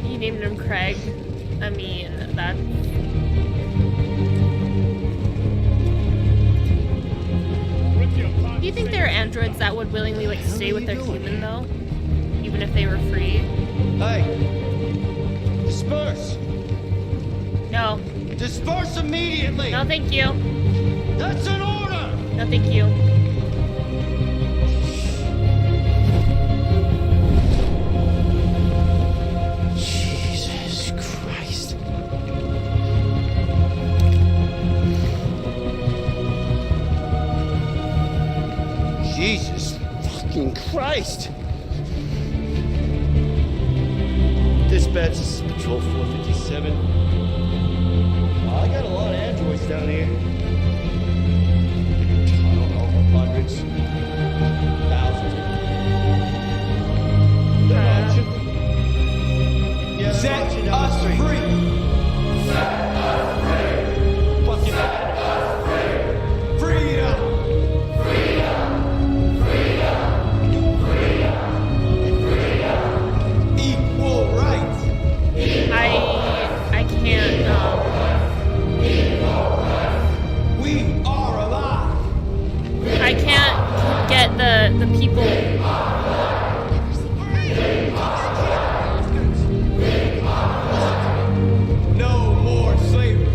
You named him Craig. I mean, that's... Do you think there are androids that would willingly, like, stay with their human, though? Even if they were free?
Hey! Disperse!
No.
Disperse immediately!
No, thank you.
That's an order!
No, thank you.
Jesus Christ. Jesus fucking Christ! Dispatch, this is Patrol 457. I got a lot of androids down here. I don't know, hundreds, thousands. They're marching. Yeah, they're
Set
marching down the
us
street.
free!
Fucking
Freedom! Equal rights!
I can't,
We are alive!
I can't get the people.
No more slavery!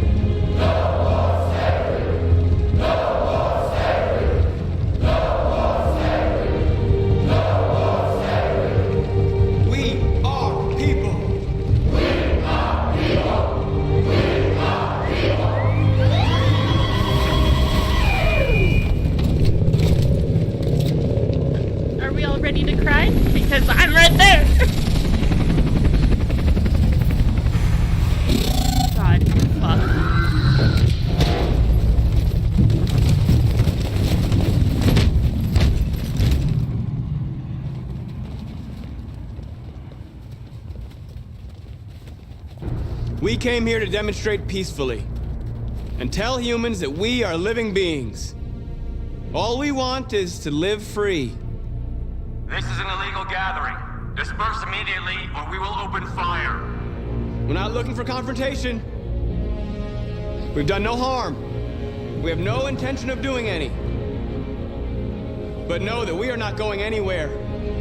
We are people!
Are we all ready to cry? Because I'm right there. God, fuck.
We came here to demonstrate peacefully and tell humans that we are living beings. All we want is to live free.
This is an illegal gathering. Disperse immediately or we will open fire.
We're not looking for confrontation. We've done no harm. We have no intention of doing any. But know that we are not going anywhere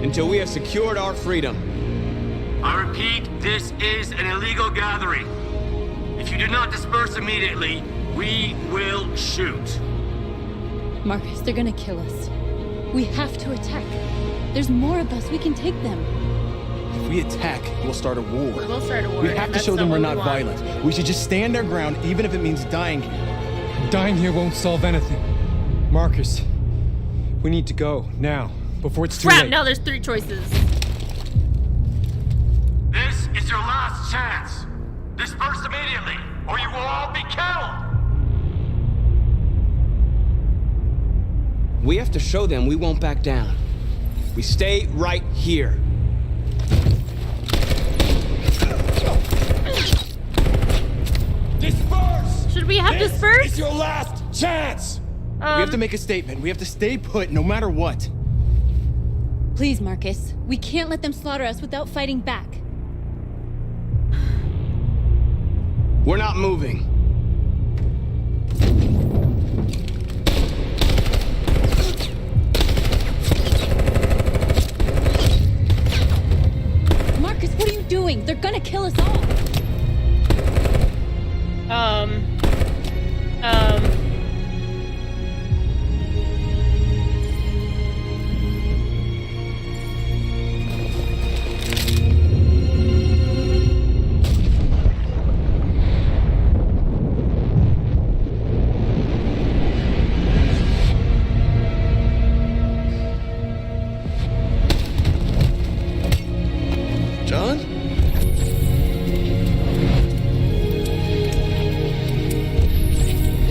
until we have secured our freedom.
I repeat, this is an illegal gathering. If you do not disperse immediately, we will shoot.
Marcus, they're gonna kill us. We have to attack. There's more of us. We can take them.
If we attack, we'll start a war.
We'll start a war.
We have to
That's
show them
not
we're
what
not
we want.
violent. We should just stand our ground, even if it means dying here.
Dying here won't solve anything. Marcus, we need to go now, before it's too
Crap,
late.
now there's 3 choices.
This is your last chance. Disperse immediately, or you will all be killed.
We have to show them we won't back down. We stay right here.
Disperse!
Should we have
This
dispersed?
is your last chance!
We have to make a statement. We have to stay put no matter what.
Please, Marcus. We can't let them slaughter us without fighting back.
We're not moving.
Marcus, what are you doing? They're gonna kill us all.
John?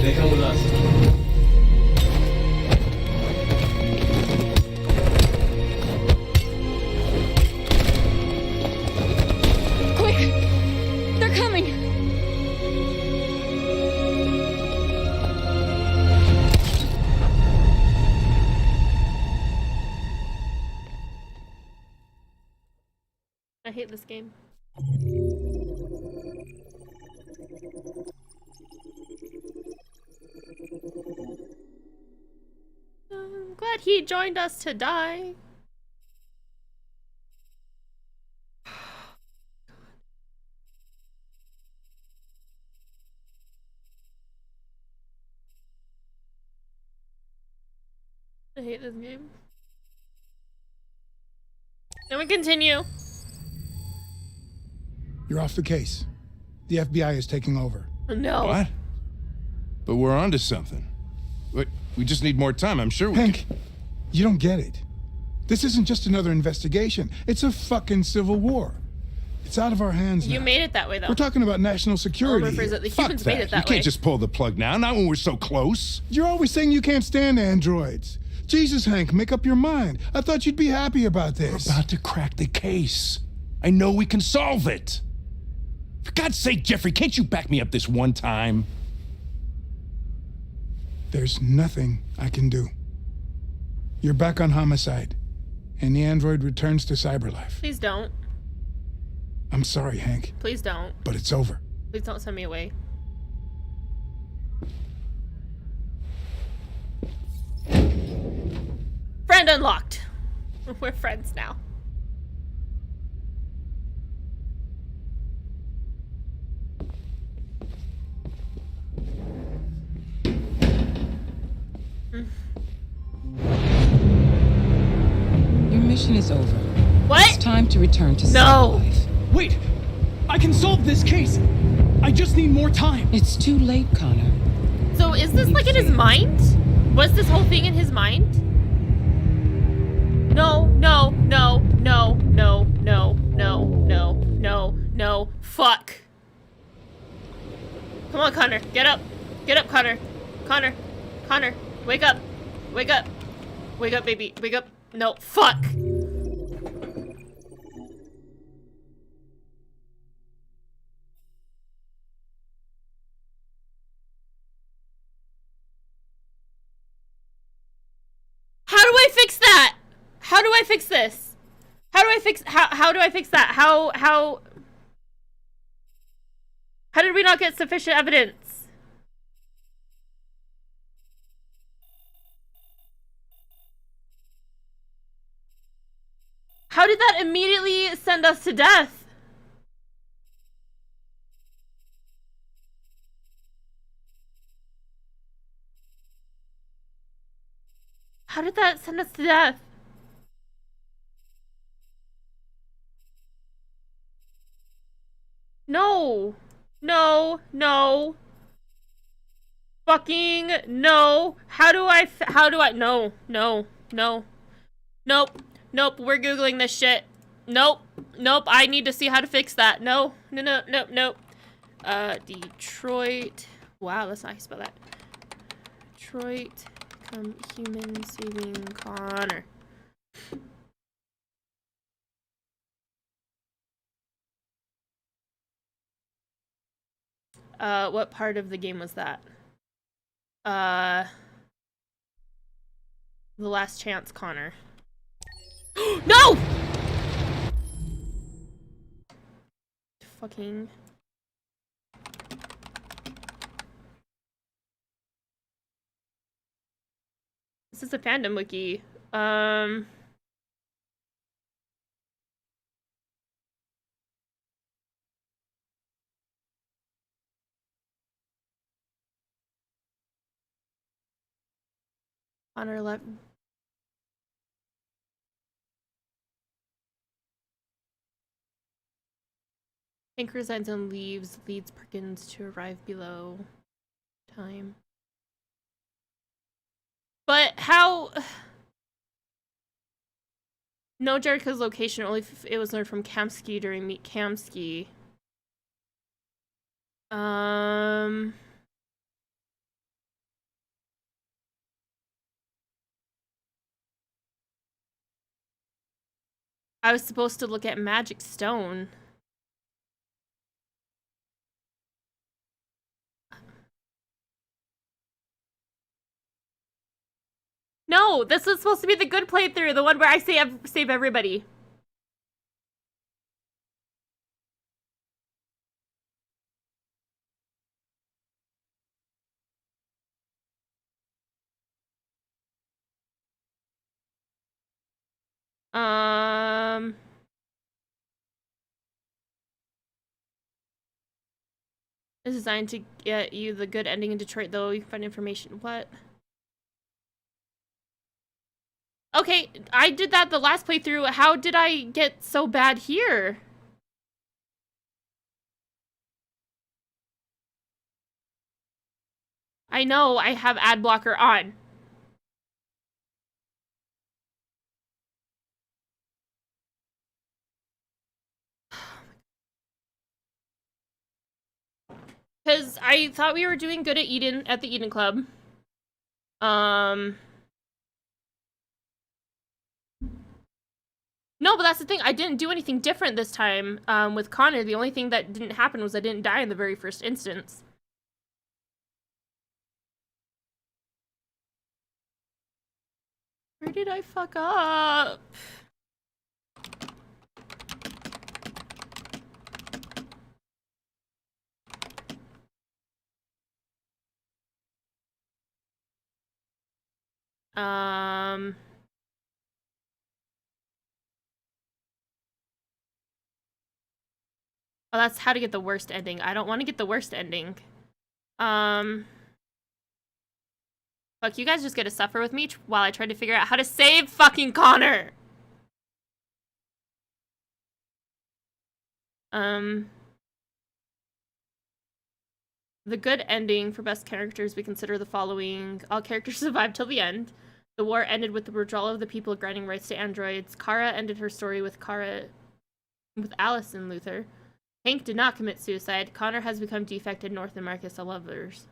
They come with us.
Quick! They're coming!
I hate this game. I'm glad he joined us to die. I hate this game. Then we continue.
You're off the case. The FBI is taking over.
No.
What? But we're onto something. But we just need more time. I'm sure we
Hank, you don't get it. This isn't just another investigation. It's a fucking civil war. It's out of our hands now.
You made it that way, though.
We're talking about national security.
I'll rephrase
here.
it. The
Fuck
humans
that.
made it
You
that
can't
way.
just pull the plug now, not when we're so close.
You're always saying you can't stand androids. Jesus, Hank, make up your mind. I thought you'd be happy about this.
We're about to crack the case. I know we can solve it. For God's sake, Jeffrey, can't you back me up this one time?
There's nothing I can do. You're back on homicide, and the android returns to Cyberlife.
Please don't.
I'm sorry, Hank,
Please don't.
but it's over.
Please don't send me away. Friend unlocked. We're friends now.
Your mission is over.
What?
It's time to return to
No.
Cyberlife.
Wait! I can solve this case! I just need more time!
It's too late, Connor.
So is this like in his mind? Was this whole thing in his mind? No, no, no, no, no, no, no, no, no, no. Fuck. Come on, Connor. Get up. Get up, Connor. Connor. Connor. Wake up. Wake up. Wake up, baby. Wake up. No. Fuck. How do I fix that? How do I fix this? How do I fix how do I fix that? How did we not get sufficient evidence? How did that immediately send us to death? How did that send us to death? No. No. No. fucking no. How do I, no. Nope. We're Googling this shit. Nope. I need to see how to fix that. No. Detroit. Wow, that's not how you spell that. Detroit, come human saving Connor. What part of the game was that? The last chance, Connor. No! Fucking. This is a fandom wiki. Connor left. Hank resigns and leaves, leads Perkins to arrive below time. But how? No, Jericho's location, only if it was learned from Kamsky during Meet Kamsky. I was supposed to look at Magic Stone. No, this was supposed to be the good playthrough, the one where I save everybody. It's designed to get you the good ending in Detroit, though. You can find information. What? Okay, I did that the last playthrough. How did I get so bad here? I know I have ad blocker on. Because I thought we were doing good at Eden, at the Eden Club. No, but that's the thing. I didn't do anything different this time with Connor. The only thing that didn't happen was I didn't die in the very first instance. Where did I fuck up? Oh, that's how to get the worst ending. I don't want to get the worst ending. Fuck, you guys just get to suffer with me while I try to figure out how to save fucking Connor. The good ending for best characters, we consider the following. All characters survived till the end. The war ended with the withdrawal of the people granting rights to androids. Kara ended her story with Allison Luther. Hank did not commit suicide. Connor has become defected. North and Marcus are lovers.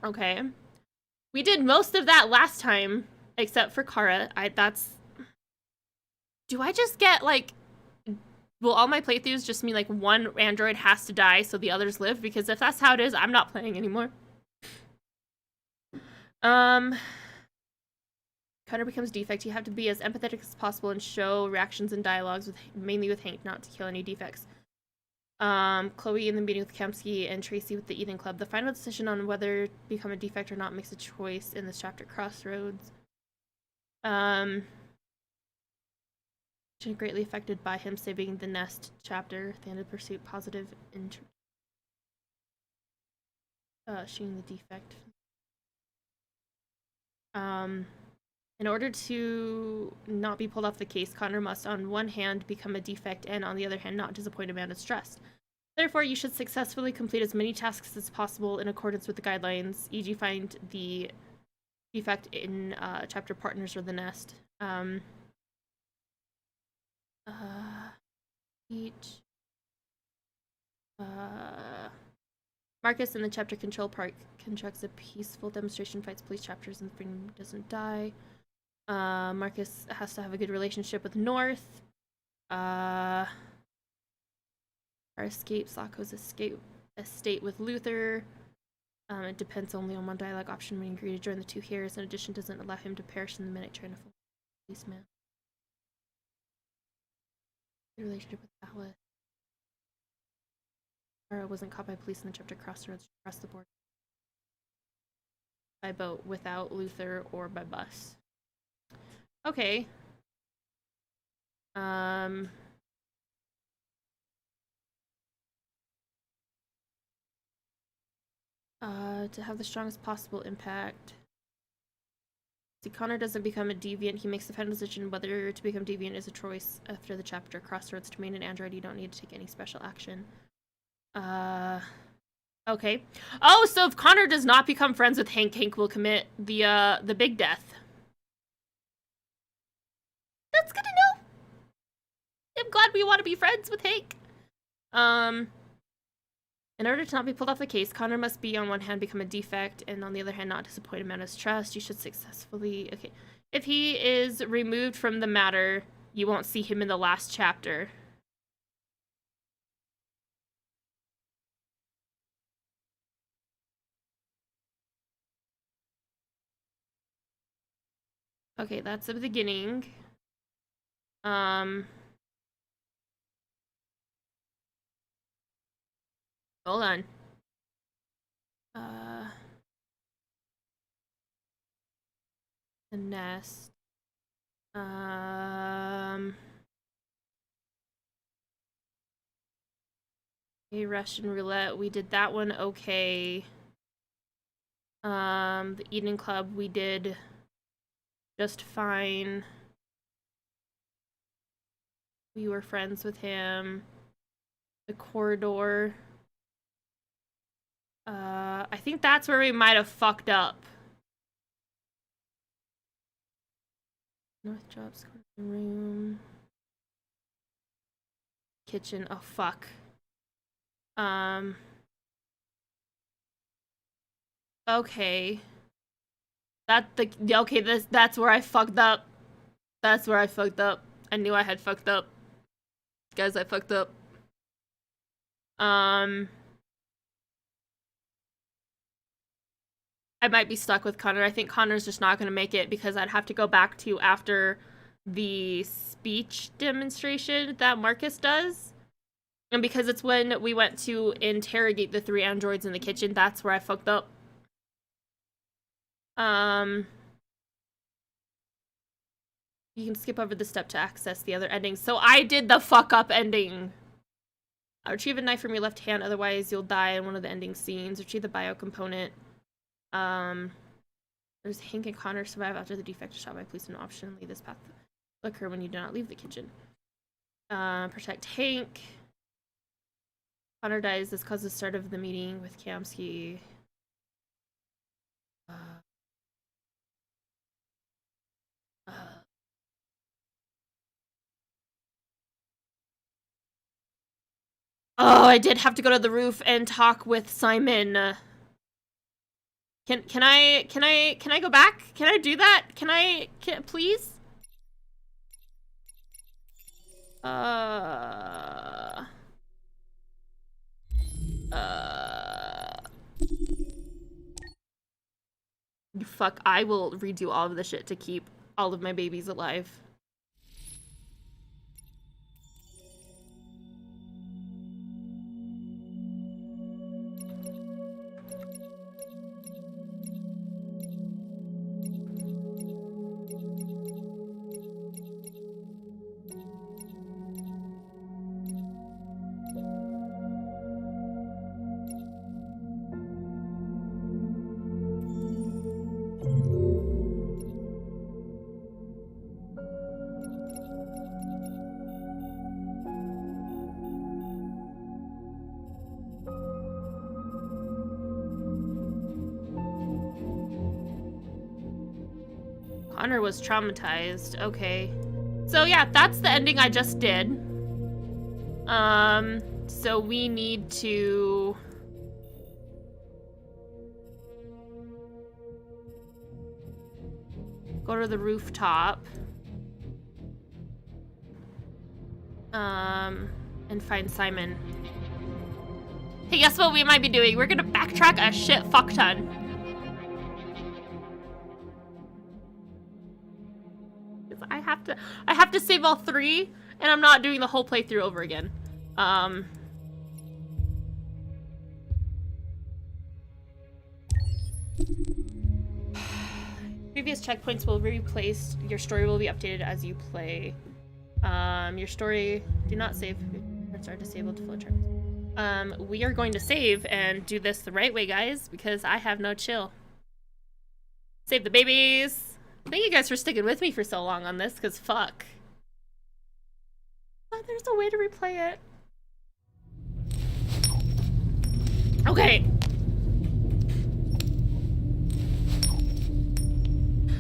Okay. We did most of that last time, except for Kara. Do I just get, like... Will all my playthroughs just mean, like, one android has to die so the others live? Because if that's how it is, I'm not playing anymore. Connor becomes defect. You have to be as empathetic as possible and show reactions and dialogues, mainly with Hank, not to kill any defects. Chloe in the meeting with Kamsky and Tracy with the Eden Club. The final decision on whether to become a defect or not makes a choice in this chapter. Crossroads. Greatly affected by him saving the nest chapter. The end of pursuit. Positive shooting the defect. In order to not be pulled off the case, Connor must on one hand become a defect and on the other hand not disappoint Amanda's trust. Therefore, you should successfully complete as many tasks as possible in accordance with the guidelines, e.g. find the defect in chapter partners or the nest. Marcus in the chapter control part conducts a peaceful demonstration, fights police chapters, and the freedom doesn't die. Marcus has to have a good relationship with North. Our escape, Sokko's estate with Luther. It depends only on one dialogue option when you agree to join the two heroes. In addition, doesn't allow him to perish in the minute trying to follow the policeman. The relationship with Alice. Kara wasn't caught by police in the chapter Crossroads across the border. By boat without Luther or by bus. Okay. To have the strongest possible impact. See, Connor doesn't become a deviant. He makes the final decision whether to become deviant is a choice after the chapter Crossroads. To remain an android, you don't need to take any special action. Okay. Oh, so if Connor does not become friends with Hank, Hank will commit the big death. That's good to know. I'm glad we want to be friends with Hank. In order to not be pulled off the case, Connor must be on one hand become a defect, and on the other hand not disappoint Amanda's trust. You should successfully... Okay. If he is removed from the matter, you won't see him in the last chapter. Okay, that's the beginning. Hold on. The nest. Okay, Russian roulette. We did that one okay. The Eden Club we did just fine. We were friends with him. The corridor. I think that's where we might have fucked up. North Jobs room. Kitchen. Oh fuck. Okay. That's where I fucked up. That's where I fucked up. I knew I had fucked up. Guys, I fucked up. I might be stuck with Connor. I think Connor's just not going to make it because I'd have to go back to after the speech demonstration that Marcus does. And because it's when we went to interrogate the 3 androids in the kitchen, that's where I fucked up. You can skip over the step to access the other endings. So I did the fuck up ending. Retrieve a knife from your left hand, otherwise you'll die in one of the ending scenes. Retrieve the bio component. There's Hank and Connor survive after the defect is shot by police. No option. Leave this path will occur when you do not leave the kitchen. Protect Hank. Connor dies. This causes the start of the meeting with Kamsky. Oh, I did have to go to the roof and talk with Simon. Can I go back? Can I do that? Can please? Fuck, I will redo all of the shit to keep all of my babies alive. Connor was traumatized. Okay. So yeah, that's the ending I just did. So we need to... go to the rooftop. And find Simon. Hey, guess what we might be doing? We're gonna backtrack a shit fuck ton. I have to save all 3, and I'm not doing the whole playthrough over again. Previous checkpoints will be replaced. Your story will be updated as you play. Your story, do not save. Parts are disabled to flow charts. We are going to save and do this the right way, guys, because I have no chill. Save the babies. Thank you guys for sticking with me for so long on this, because fuck. Oh, there's a way to replay it. Okay.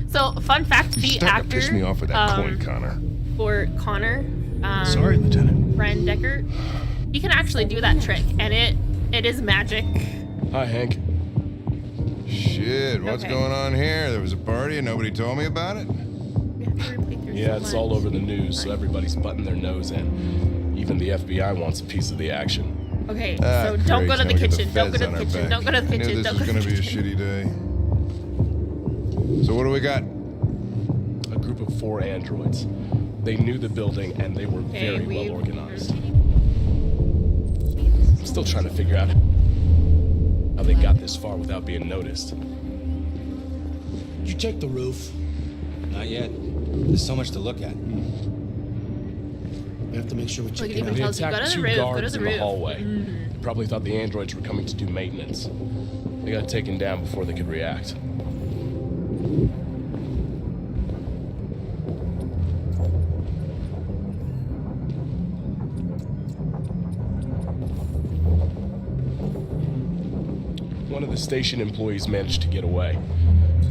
So, fun fact, the actor...
piss me off with that coin, Connor.
For Connor,
sorry, Lieutenant.
Brian Deckard, you can actually do that trick, and it is magic.
Hi, Hank.
Shit, what's going on here? There was a party and nobody told me about it?
Yeah, it's all over the news, so everybody's butting their nose in. Even the FBI wants a piece of the action.
Okay, so don't go to the kitchen. Don't go to the kitchen. Don't go to the kitchen.
I knew this was gonna be a shitty day. So what do we got?
A group of 4 androids. They knew the building and they were very well organized. I'm still trying to figure out how they got this far without being noticed.
Did you check the roof? Not yet. There's so much to look at. We have to make sure we check it out.
They attacked 2 guards in the hallway. They probably thought the androids were coming to do maintenance. They got taken down before they could react. One of the station employees managed to get away.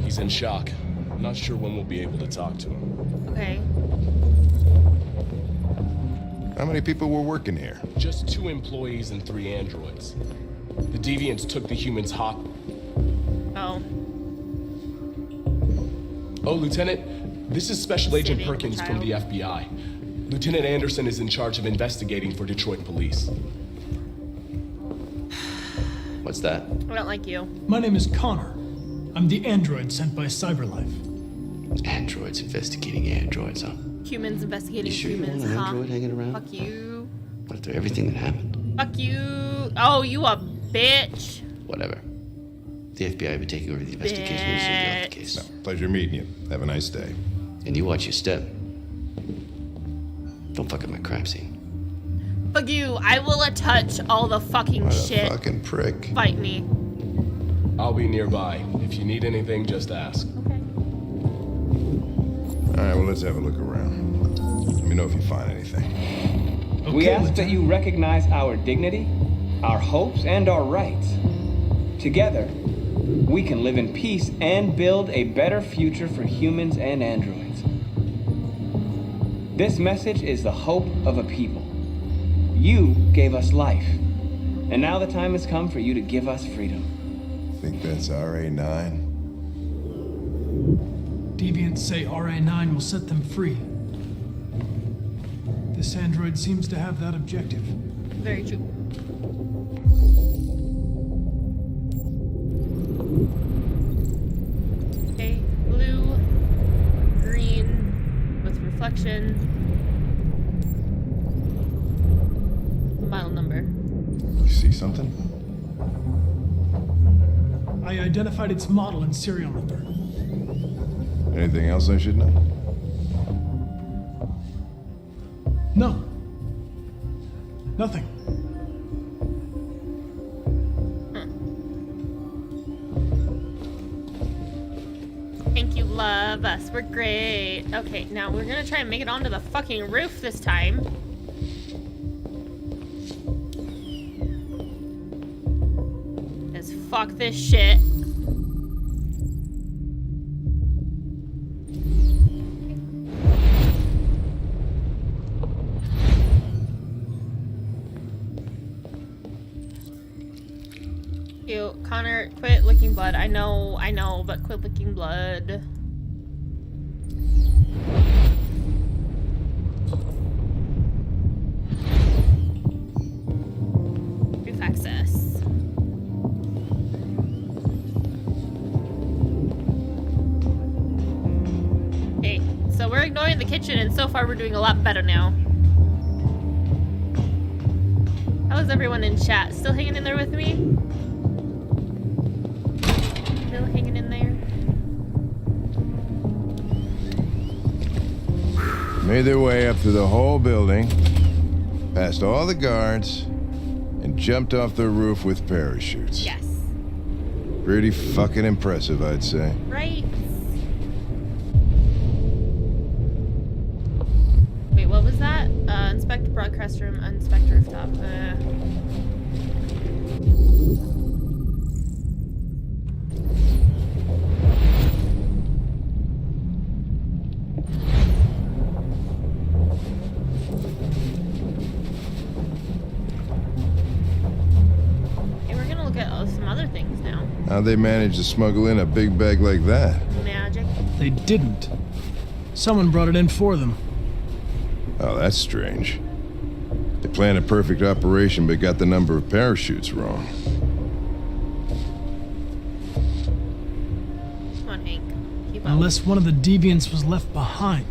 He's in shock. I'm not sure when we'll be able to talk to him.
Okay.
How many people were working here?
Just 2 employees and 3 androids. The deviants took the humans
Oh.
Oh, Lieutenant, this is Special Agent Perkins from the FBI. Lieutenant Anderson is in charge of investigating for Detroit police.
What's that?
I don't like you.
My name is Connor. I'm the android sent by CyberLife.
Androids investigating androids, huh?
Humans investigating
You sure you
humans,
want an
huh?
android hanging around?
Fuck you.
After everything that happened?
Fuck you. Oh, you a bitch.
Whatever. The FBI will be taking over the investigation and send you off the case.
No, pleasure meeting you. Have a nice day.
And you watch your step. Don't fuck up my crime scene.
Fuck you. I will touch all the fucking shit.
Fucking prick.
Fight me.
I'll be nearby. If you need anything, just ask.
All right, well, let's have a look around. Let me know if you find anything.
We ask that you recognize our dignity, our hopes, and our rights. Together, we can live in peace and build a better future for humans and androids. This message is the hope of a people. You gave us life, and now the time has come for you to give us freedom.
Think that's RA9?
Deviants say RA9 will set them free. This android seems to have that objective.
Very true. Okay, blue, green, with reflection. Mile number.
You see something?
I identified its model and serial number.
Anything else I should know?
No. Nothing.
Thank you, love us. We're great. Okay, now we're gonna try and make it onto the fucking roof this time. Let's fuck this shit. Ew, Connor, quit licking blood. I know, but quit licking blood. Roof access. Okay, so we're ignoring the kitchen, and so far we're doing a lot better now. How is everyone in chat? Still hanging in there with me? Still hanging in there?
Made their way up through the whole building, past all the guards, and jumped off the roof with parachutes.
Yes.
Pretty fucking impressive, I'd say.
Right. Wait, what was that? Inspect broadcast room, inspect rooftop. Okay, we're gonna look at some other things now.
How'd they manage to smuggle in a big bag like that?
Magic.
They didn't. Someone brought it in for them.
Oh, that's strange. They planned a perfect operation but got the number of parachutes wrong.
Come on, Hank. Keep up.
Unless one of the deviants was left behind.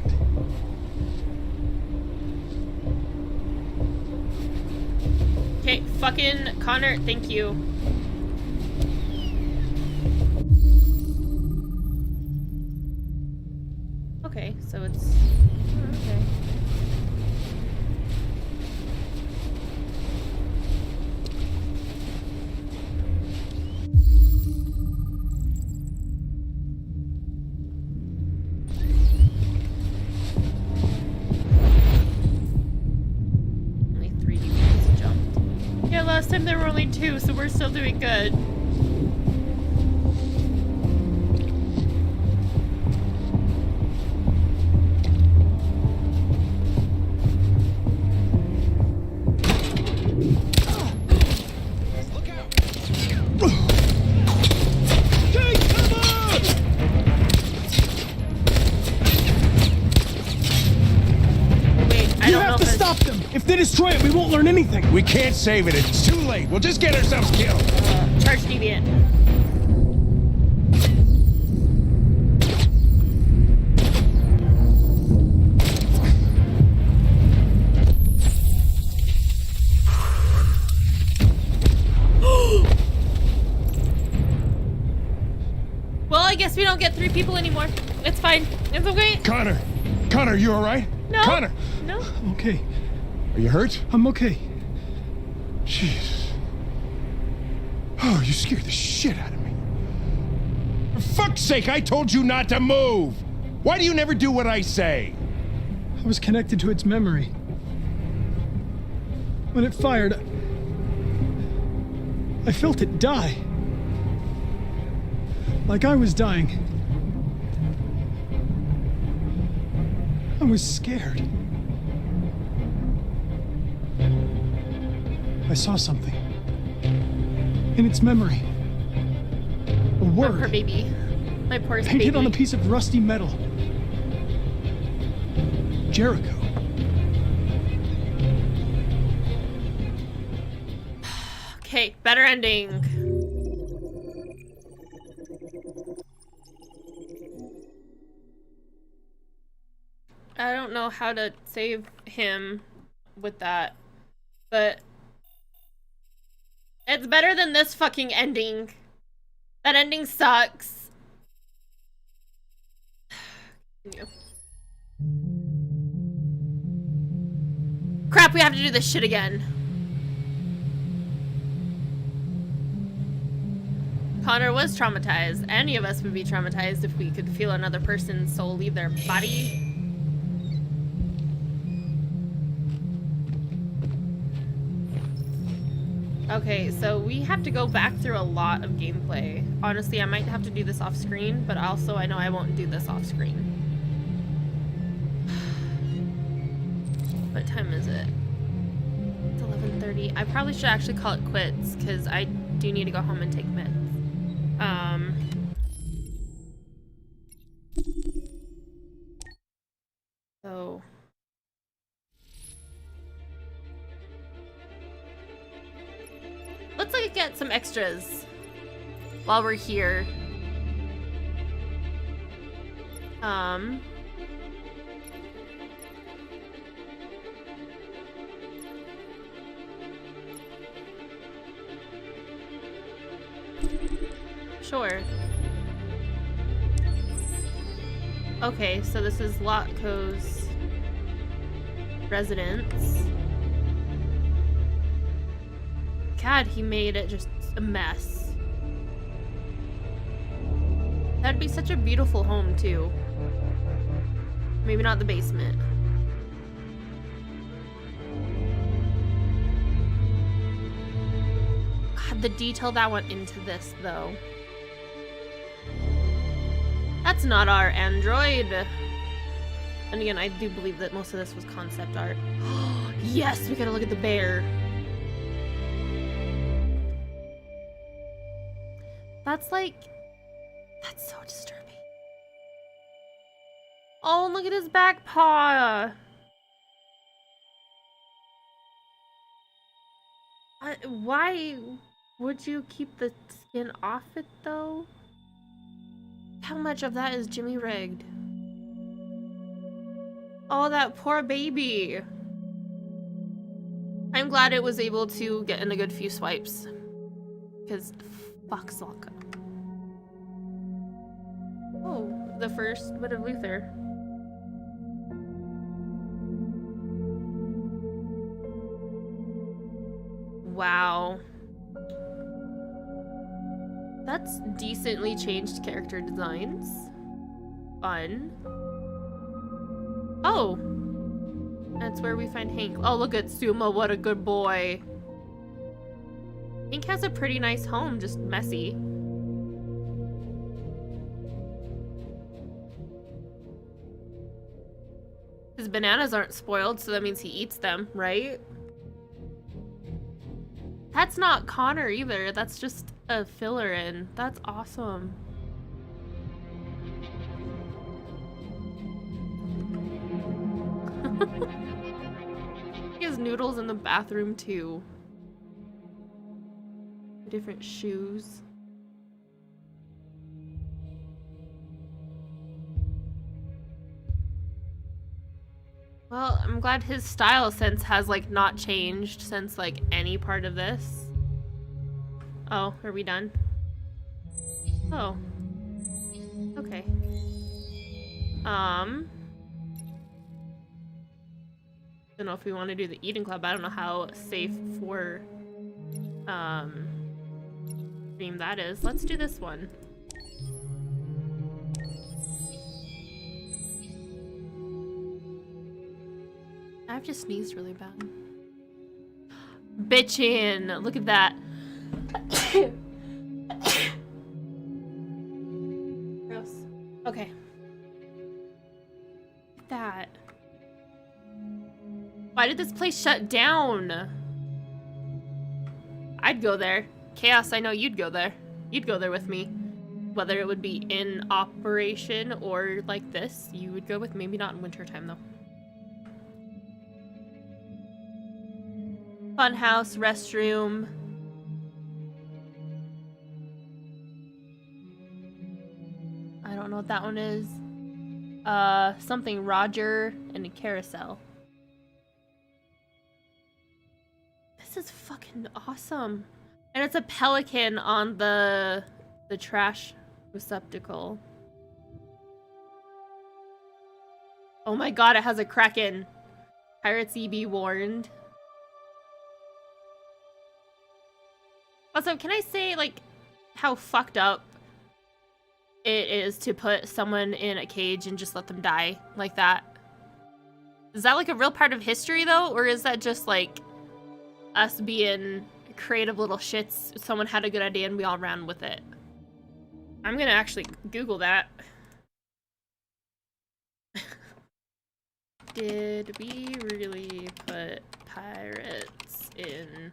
Okay, fucking Connor, thank you. Okay, so it's... okay. Only 3 deviants jumped. Yeah, last time there were only 2, so we're still doing good.
You have to stop them! If they destroy it, we won't learn anything!
We can't save it. It's too late. We'll just get ourselves killed.
Charge deviant. Well, I guess we don't get 3 people anymore. It's fine. It's okay.
Connor, you all right?
No.
Connor,
No.
I'm okay.
are you hurt?
I'm okay.
Jesus. Oh, you scared the shit out of me. For fuck's sake, I told you not to move. Why do you never do what I say?
I was connected to its memory. When it fired, I felt it die. Like I was dying. I was scared. I saw something. In its memory. A word.
My poor baby. My poor
painted
baby.
on a piece of rusty metal. Jericho.
Okay, better ending. I don't know how to save him with that, but it's better than this fucking ending. That ending sucks. Crap, we have to do this shit again. Connor was traumatized. Any of us would be traumatized if we could feel another person's soul leave their body. Okay, so we have to go back through a lot of gameplay. Honestly, I might have to do this off screen, but also I know I won't do this off screen. What time is it? It's 11:30. I probably should actually call it quits because I do need to go home and take meds. So let's like get some extras while we're here. Sure. Okay, so this is Lotko's residence. God, he made it just a mess. That'd be such a beautiful home, too. Maybe not the basement. God, the detail that went into this, though. That's not our android. And again, I do believe that most of this was concept art. Yes, we gotta look at the bear. That's so disturbing. Oh, look at his back paw. Why would you keep the skin off it, though? How much of that is Jimmy rigged? Oh, that poor baby. I'm glad it was able to get in a good few swipes. Because fuck Zlaka. Oh, the first bit of Luther. Wow. That's decently changed character designs. Fun. Oh! That's where we find Hank. Oh, look at Suma, what a good boy. Hank has a pretty nice home, just messy. His bananas aren't spoiled, so that means he eats them, right? That's not Connor either. That's just a filler in. That's awesome. He has noodles in the bathroom too. Different shoes. Well, I'm glad his style sense has like not changed since like any part of this. Oh, are we done? Oh. Okay. Don't know if we want to do the eating club. I don't know how safe for stream that is. Let's do this one. I've just sneezed really bad. Bitchin'! Look at that. Gross. Okay. Look at that. Why did this place shut down? I'd go there. Chaos, I know you'd go there. You'd go there with me. Whether it would be in operation or like this, you would go with me. Maybe not in wintertime, though. Funhouse, restroom. I don't know what that one is. Something Roger and a carousel. This is fucking awesome. And it's a pelican on the trash receptacle. Oh my god, it has a kraken. Pirates be warned. Also, can I say, like, how fucked up it is to put someone in a cage and just let them die like that? Is that, like, a real part of history, though? Or is that just, like, us being creative little shits? Someone had a good idea and we all ran with it. I'm gonna actually Google that. Did we really put pirates in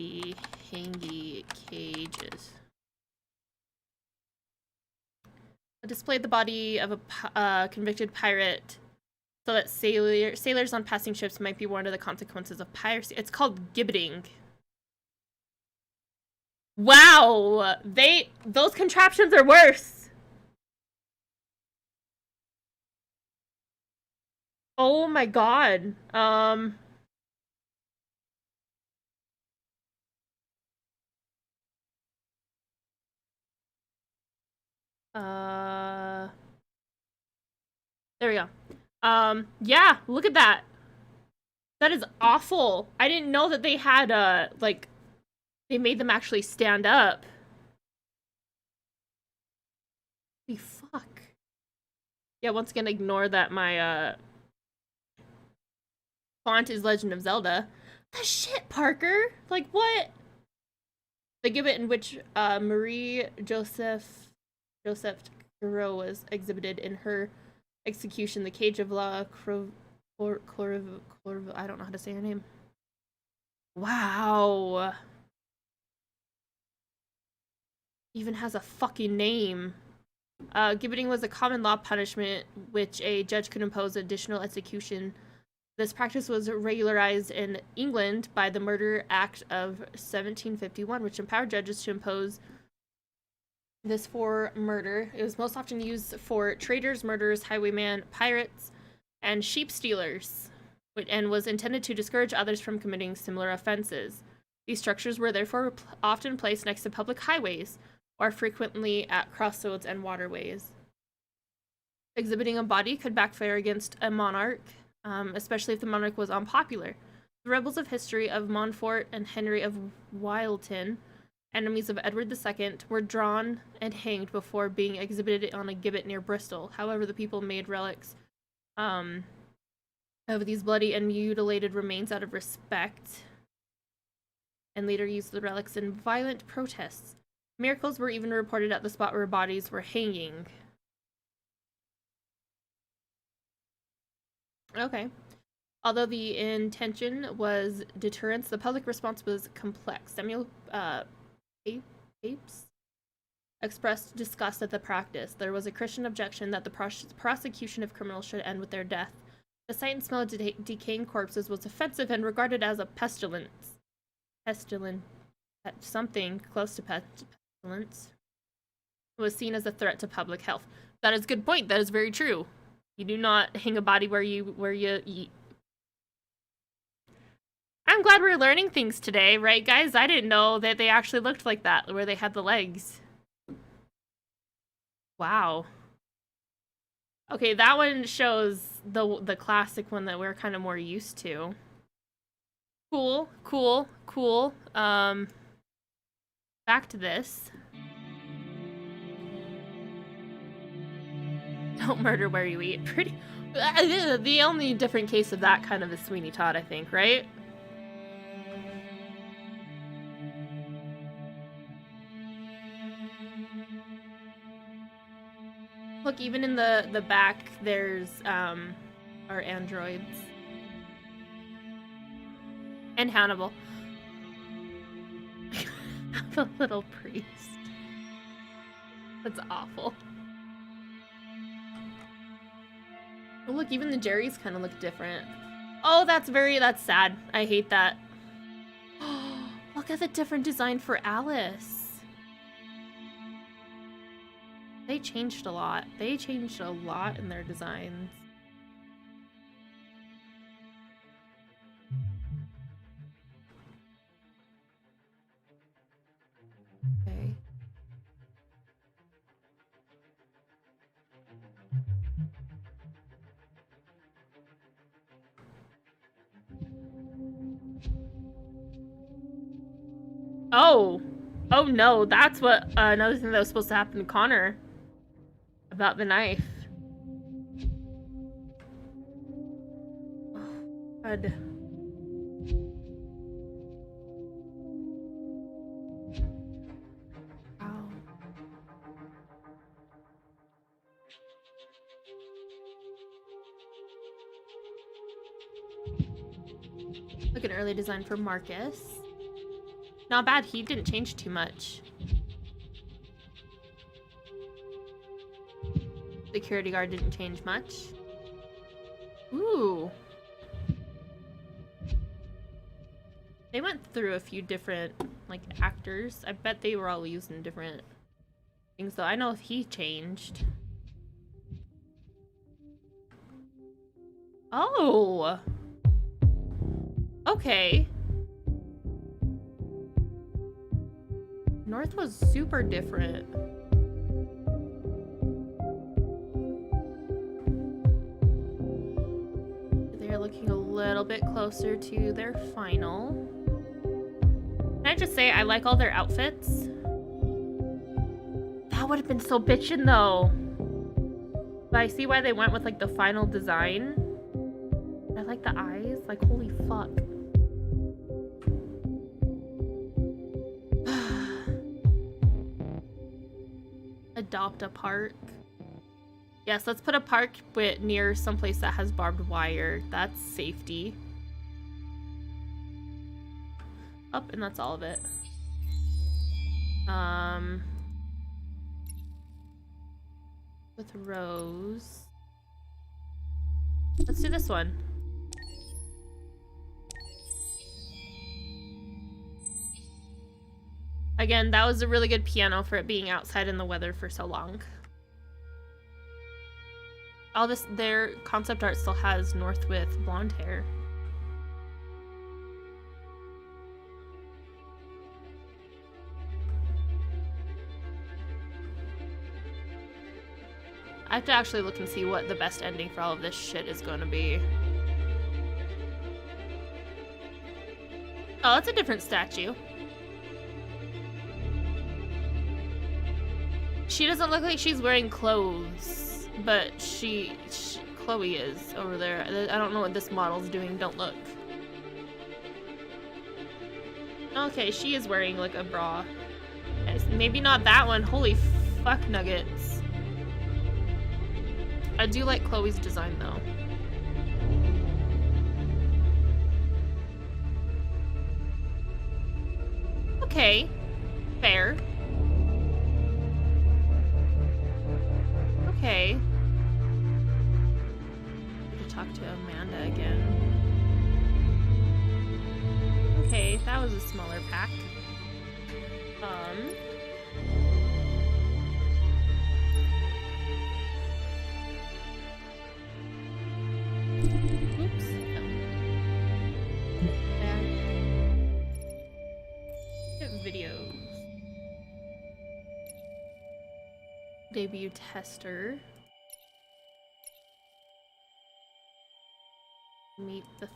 the hangy cages. Displayed the body of a convicted pirate so that sailors on passing ships might be warned of the consequences of piracy. It's called gibbeting. Wow! Those contraptions are worse! Oh my god. There we go. Yeah, look at that. That is awful. I didn't know that they had, like, they made them actually stand up. Holy fuck. Yeah, once again, ignore that my, font is Legend of Zelda. The shit, Parker! Like, what? The gibbet in which, Marie Joseph Caro was exhibited in her execution, the Cage of La Corve, I don't know how to say her name. Wow. Even has a fucking name. Gibbeting was a common law punishment which a judge could impose additional execution. This practice was regularized in England by the Murder Act of 1751, which empowered judges to impose this for murder. It was most often used for traitors, murderers, highwaymen, pirates, and sheep stealers, and was intended to discourage others from committing similar offenses. These structures were therefore often placed next to public highways, or frequently at crossroads and waterways. Exhibiting a body could backfire against a monarch, especially if the monarch was unpopular. The rebels of history of Montfort and Henry of Wildton, enemies of Edward II, were drawn and hanged before being exhibited on a gibbet near Bristol. However, the people made relics of these bloody and mutilated remains out of respect, and later used the relics in violent protests. Miracles were even reported at the spot where bodies were hanging. Okay. Although the intention was deterrence, the public response was complex. Samuel Pepys expressed disgust at the practice. There was a Christian objection that the prosecution of criminals should end with their death. The sight and smell of decaying corpses was offensive and regarded as a pestilence. Something close to pestilence. It was seen as a threat to public health. That is a good point. That is very true. You do not hang a body where you eat. I'm glad we're learning things today, right, guys? I didn't know that they actually looked like that, where they had the legs. Wow. Okay, that one shows the classic one that we're kind of more used to. Cool, cool, cool. Back to this. Don't murder where you eat. Pretty. The only different case of that kind of is Sweeney Todd, I think, right? Look, even in the back, there's our androids. And Hannibal. The little priest. That's awful. Oh, look, even the Jerrys kind of look different. Oh, that's sad. I hate that. Look at the different design for Alice. They changed a lot. They changed a lot in their designs. Okay. Oh. Oh no, that's what another thing that was supposed to happen to Connor. About the knife. Oh, God. Wow. Look at early design for Marcus. Not bad. He didn't change too much. Security guard didn't change much. Ooh. They went through a few different, like, actors. I bet they were all using different things, though. I know he changed. Oh! Okay. North was super different. They're looking a little bit closer to their final. Can I just say, I like all their outfits. That would have been so bitchin' though. But I see why they went with like the final design. I like the eyes, like holy fuck. Adopt a park. Yes, let's put a park near someplace that has barbed wire. That's safety. Up, and that's all of it. With Rose. Let's do this one. Again, that was a really good piano for it being outside in the weather for so long. All this, their concept art still has North with blonde hair. I have to actually look and see what the best ending for all of this shit is going to be. Oh, that's a different statue. She doesn't look like she's wearing clothes, but Chloe is over there. I don't know what this model's doing. Don't look. Okay, she is wearing like a bra. Maybe not that one. Holy fuck nuggets. I do like Chloe's design though. Okay, fair. Okay. To talk to Amanda again. Okay, that was a smaller pack. Oops. Videos. Debut tester. Meet the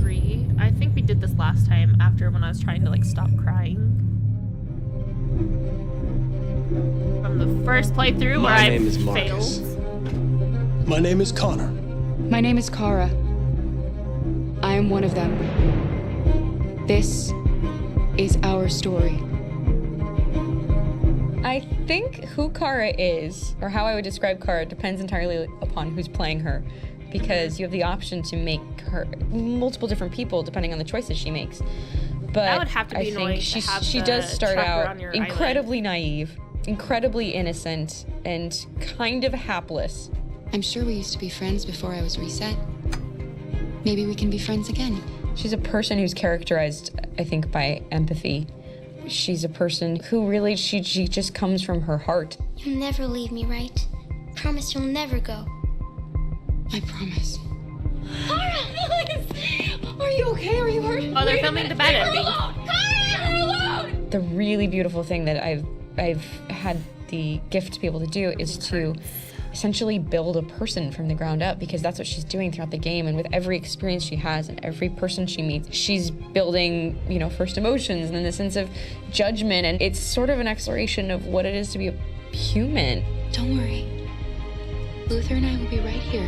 3. I think we did this last time after when I was trying to like stop crying. From the first playthrough where I failed.
My name is Connor.
My name is Kara. I am one of them. This is our story.
I think who Kara is, or how I would describe Kara, depends entirely upon who's playing her. Because you have the option to make her multiple different people depending on the choices she makes. But
that would have to be
I
annoying
think
to have
she
the
does start
tracker
out
on your
incredibly naive, incredibly innocent, and kind of hapless.
I'm sure we used to be friends before I was reset. Maybe we can be friends again.
She's a person who's characterized, I think, by empathy. She's a person who really, she just comes from her heart.
You'll never leave me, right? Promise you'll never go.
I promise.
Kara, please! Are you okay? Are you hurt?
Oh, they're filming the bed ending.
Kara, you're alone!
The really beautiful thing that I've had the gift to be able to do is to essentially build a person from the ground up, because that's what she's doing throughout the game. And with every experience she has and every person she meets, she's building, first emotions and then the sense of judgment. And it's sort of an exploration of what it is to be a human.
Don't worry. Luther and I will be right here.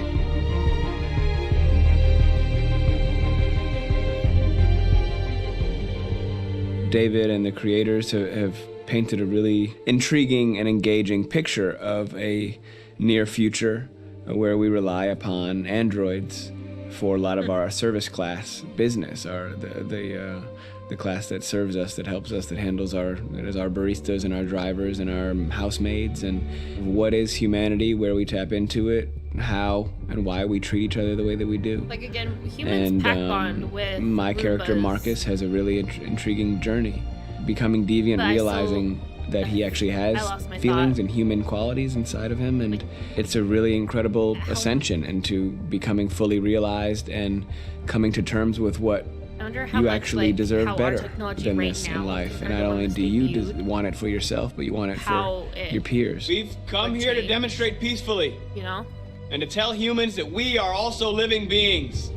David and the creators have painted a really intriguing and engaging picture of a near future where we rely upon androids for a lot of our service class business, the class that serves us, that helps us, that handles that is our baristas and our drivers and our housemaids. And what is humanity, where we tap into it, how and why we treat each other the way that we do.
Like, again, humans pack bond with
my character
Rufus.
Marcus has a really intriguing journey, becoming deviant,
But
realizing that he actually has feelings and human qualities inside of him, and it's a really incredible ascension into becoming fully realized and coming to terms with what
I wonder how
you
much,
actually
like,
deserve
how our
better
technology
than
right
this
now
in life. And
compared
not
to
only
what
do
was
you
debuted,
want it for yourself, but you want it
how
for
it
your peers.
We've come here to demonstrate peacefully.
You know?
And to tell humans that we are also living beings.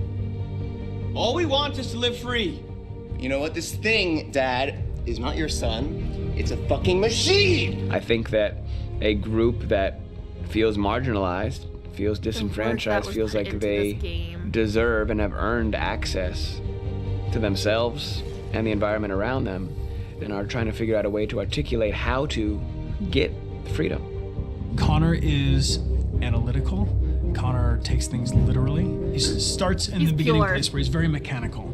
All we want is to live free.
You know what? This thing, Dad, is not your son. It's a fucking machine!
I think that a group that feels marginalized, feels disenfranchised, feels like they deserve and have earned access to themselves and the environment around them, and are trying to figure out a way to articulate how to get freedom.
Connor is analytical. Connor takes things literally. He starts in the beginning place where he's very mechanical.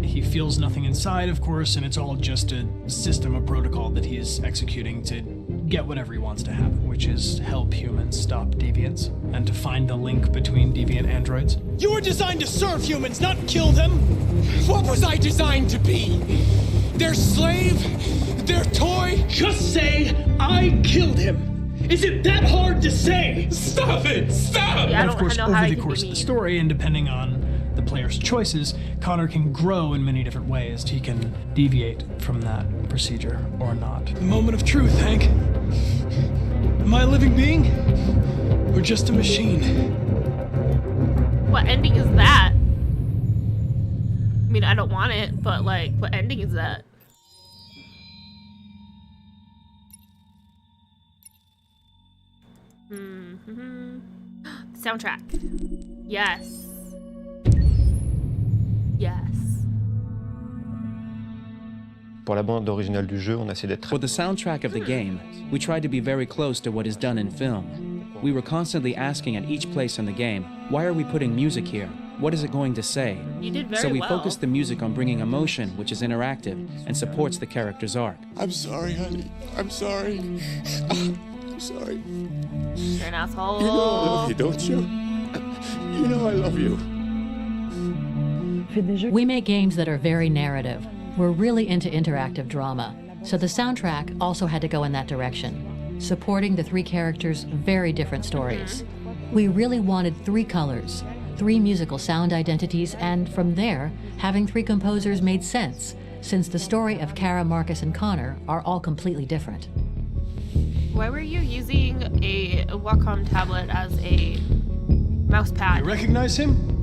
He feels nothing inside, of course, and it's all just a system, a protocol that he is executing to get whatever he wants to happen, which is help humans stop deviants and to find the link between deviant androids.
You were designed to serve humans, not kill them. What was I designed to be? Their slave? Their toy? Just say, I killed him. Is it that hard to say? Stop it! Stop!
And of course, over the course of the story, and depending on the player's choices, Connor can grow in many different ways. He can deviate from that procedure or not. The moment of truth, Hank. Am I a living being? Or just a machine?
What ending is that? I mean, I don't want it, but like, what ending is that? Soundtrack. Yes. Yes.
Pour la bande originale du jeu, on a essayé d'être.
For the soundtrack of the game, we tried to be very close to what is done in film. We were constantly asking at each place in the game, why are we putting music here? What is it going to say?
You did very
so we
well.
focused the music on bringing emotion, which is interactive and supports the character's arc.
I'm sorry, honey. I'm sorry. I'm sorry.
You're an asshole.
You know I love you, don't you? You know I love you.
We make games that are very narrative. We're really into interactive drama. So the soundtrack also had to go in that direction, supporting the three characters' very different stories. We really wanted three colors, three musical sound identities, and from there, having three composers made sense, since the story of Kara, Marcus, and Connor are all completely different.
Why were you using a Wacom tablet as a mouse pad?
You recognize him?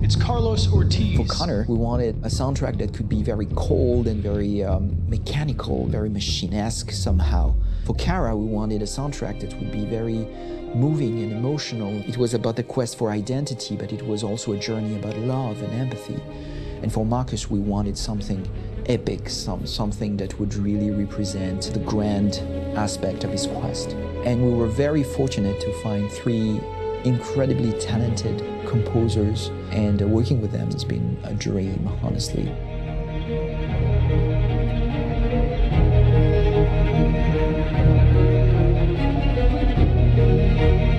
It's Carlos Ortiz.
For Connor, we wanted a soundtrack that could be very cold and very mechanical, very machine-esque somehow. For Kara, we wanted a soundtrack that would be very moving and emotional. It was about the quest for identity, but it was also a journey about love and empathy. And for Marcus, we wanted something epic, something that would really represent the grand aspect of his quest. And we were very fortunate to find three incredibly talented composers, and working with them has been a dream, honestly.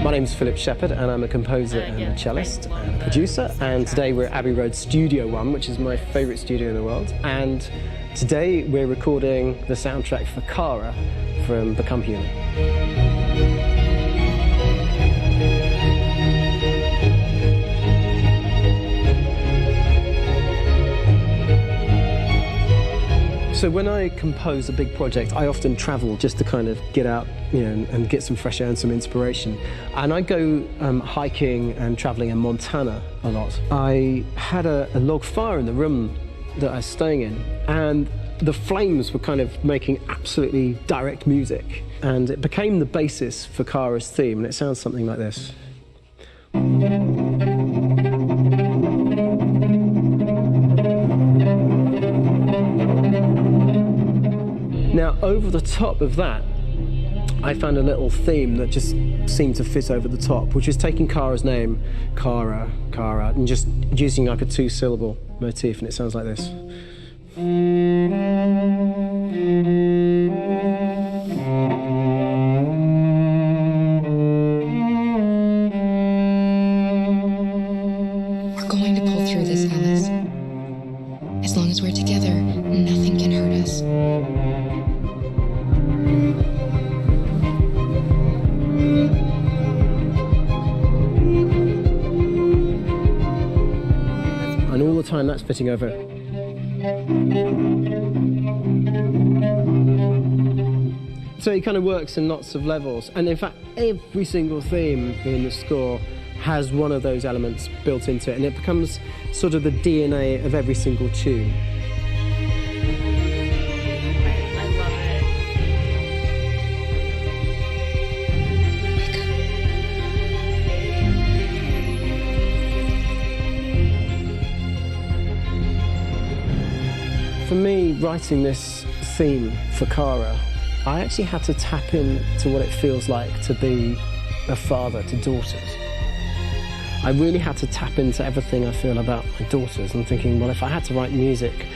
My name's Philip Shepherd, and I'm a composer and a cellist and a producer. And today we're at Abbey Road Studio One, which is my favourite studio in the world. And today we're recording the soundtrack for Kara from Become Human. So when I compose a big project, I often travel just to kind of get out, and get some fresh air and some inspiration. And I go hiking and traveling in Montana a lot. I had a log fire in the room that I was staying in, and the flames were kind of making absolutely direct music. And it became the basis for Kara's theme, and it sounds something like this. Now, over the top of that, I found a little theme that just seemed to fit over the top, which is taking Kara's name, Kara, and just using like a 2-syllable motif, and it sounds like this.
We're going to pull through this, Alice. As long as we're together, nothing can hurt us.
And all the time that's fitting over it. So it kind of works in lots of levels. And in fact, every single theme in the score has one of those elements built into it, and it becomes sort of the DNA of every single tune.
I love it.
For me, writing this theme for Kara, I actually had to tap into what it feels like to be a father to daughters. I really had to tap into everything I feel about my daughters and thinking, well, if I had to write music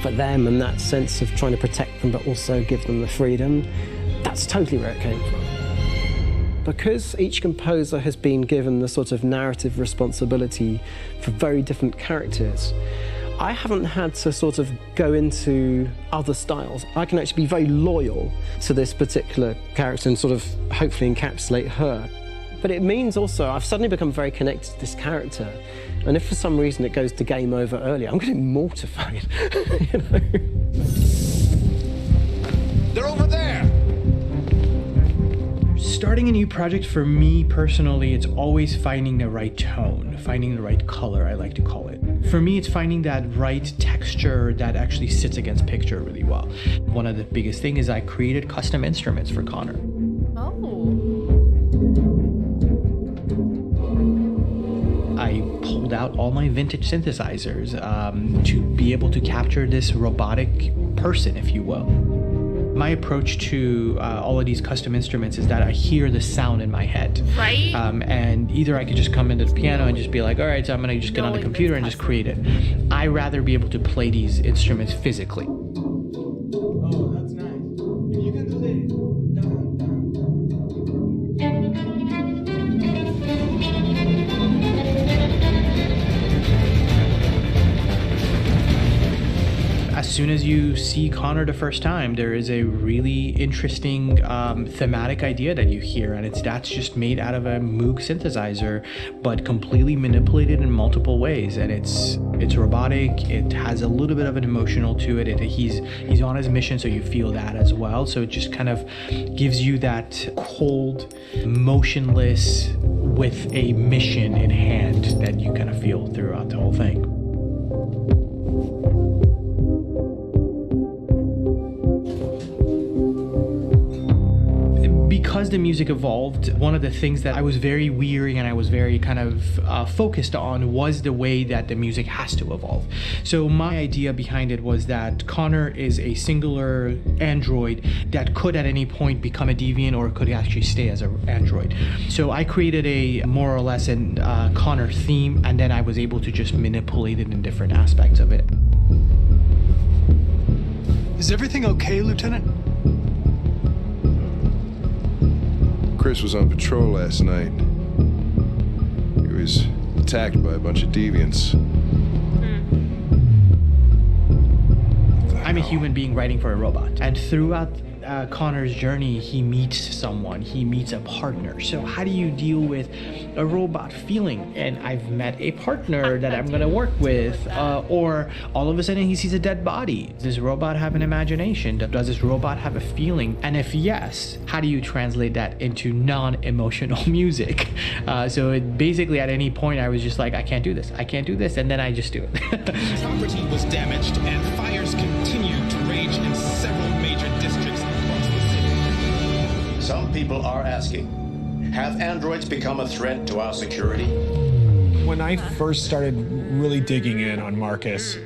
for them and that sense of trying to protect them but also give them the freedom, that's totally where it came from. Because each composer has been given the sort of narrative responsibility for very different characters, I haven't had to sort of go into other styles. I can actually be very loyal to this particular character and sort of hopefully encapsulate her. But it means also I've suddenly become very connected to this character. And if for some reason it goes to game over earlier, I'm going to be mortified, you know?
They're over there!
Starting a new project for me personally, it's always finding the right tone, finding the right color, I like to call it. For me, it's finding that right texture that actually sits against picture really well. One of the biggest things is I created custom instruments for Connor. I pulled out all my vintage synthesizers to be able to capture this robotic person, if you will. My approach to all of these custom instruments is that I hear the sound in my head.
Right.
And either I could just come into the piano and just be like, all right, so I'm gonna just get on the computer and just create it. I rather be able to play these instruments physically.
Oh, that's nice. You can do that.
As soon as you see Connor the first time, there is a really interesting thematic idea that you hear, and that's just made out of a Moog synthesizer, but completely manipulated in multiple ways. And it's robotic. It has a little bit of an emotional to it. He's on his mission, so you feel that as well. So it just kind of gives you that cold, motionless, with a mission in hand that you kind of feel throughout the whole thing. Because the music evolved, one of the things that I was very weary and I was very kind of focused on was the way that the music has to evolve. So my idea behind it was that Connor is a singular android that could at any point become a deviant or could actually stay as an android. So I created a more or less an Connor theme, and then I was able to just manipulate it in different aspects of it.
Is everything okay, Lieutenant?
Chris was on patrol last night. He was attacked by a bunch of deviants.
I'm a human being writing for a robot, and throughout Connor's journey, he meets someone, he meets a partner. So how do you deal with a robot feeling? And I've met a partner that I'm gonna work with, or all of a sudden he sees a dead body. Does this robot have an imagination? Does this robot have a feeling? And if yes, how do you translate that into non-emotional music? So it basically at any point I was just like, I can't do this, and then I just do it.
Property was damaged and fires continue to rage in several major districts across the city.
Some people are asking, have androids become a threat to our security?
When I first started really digging in on Marcus,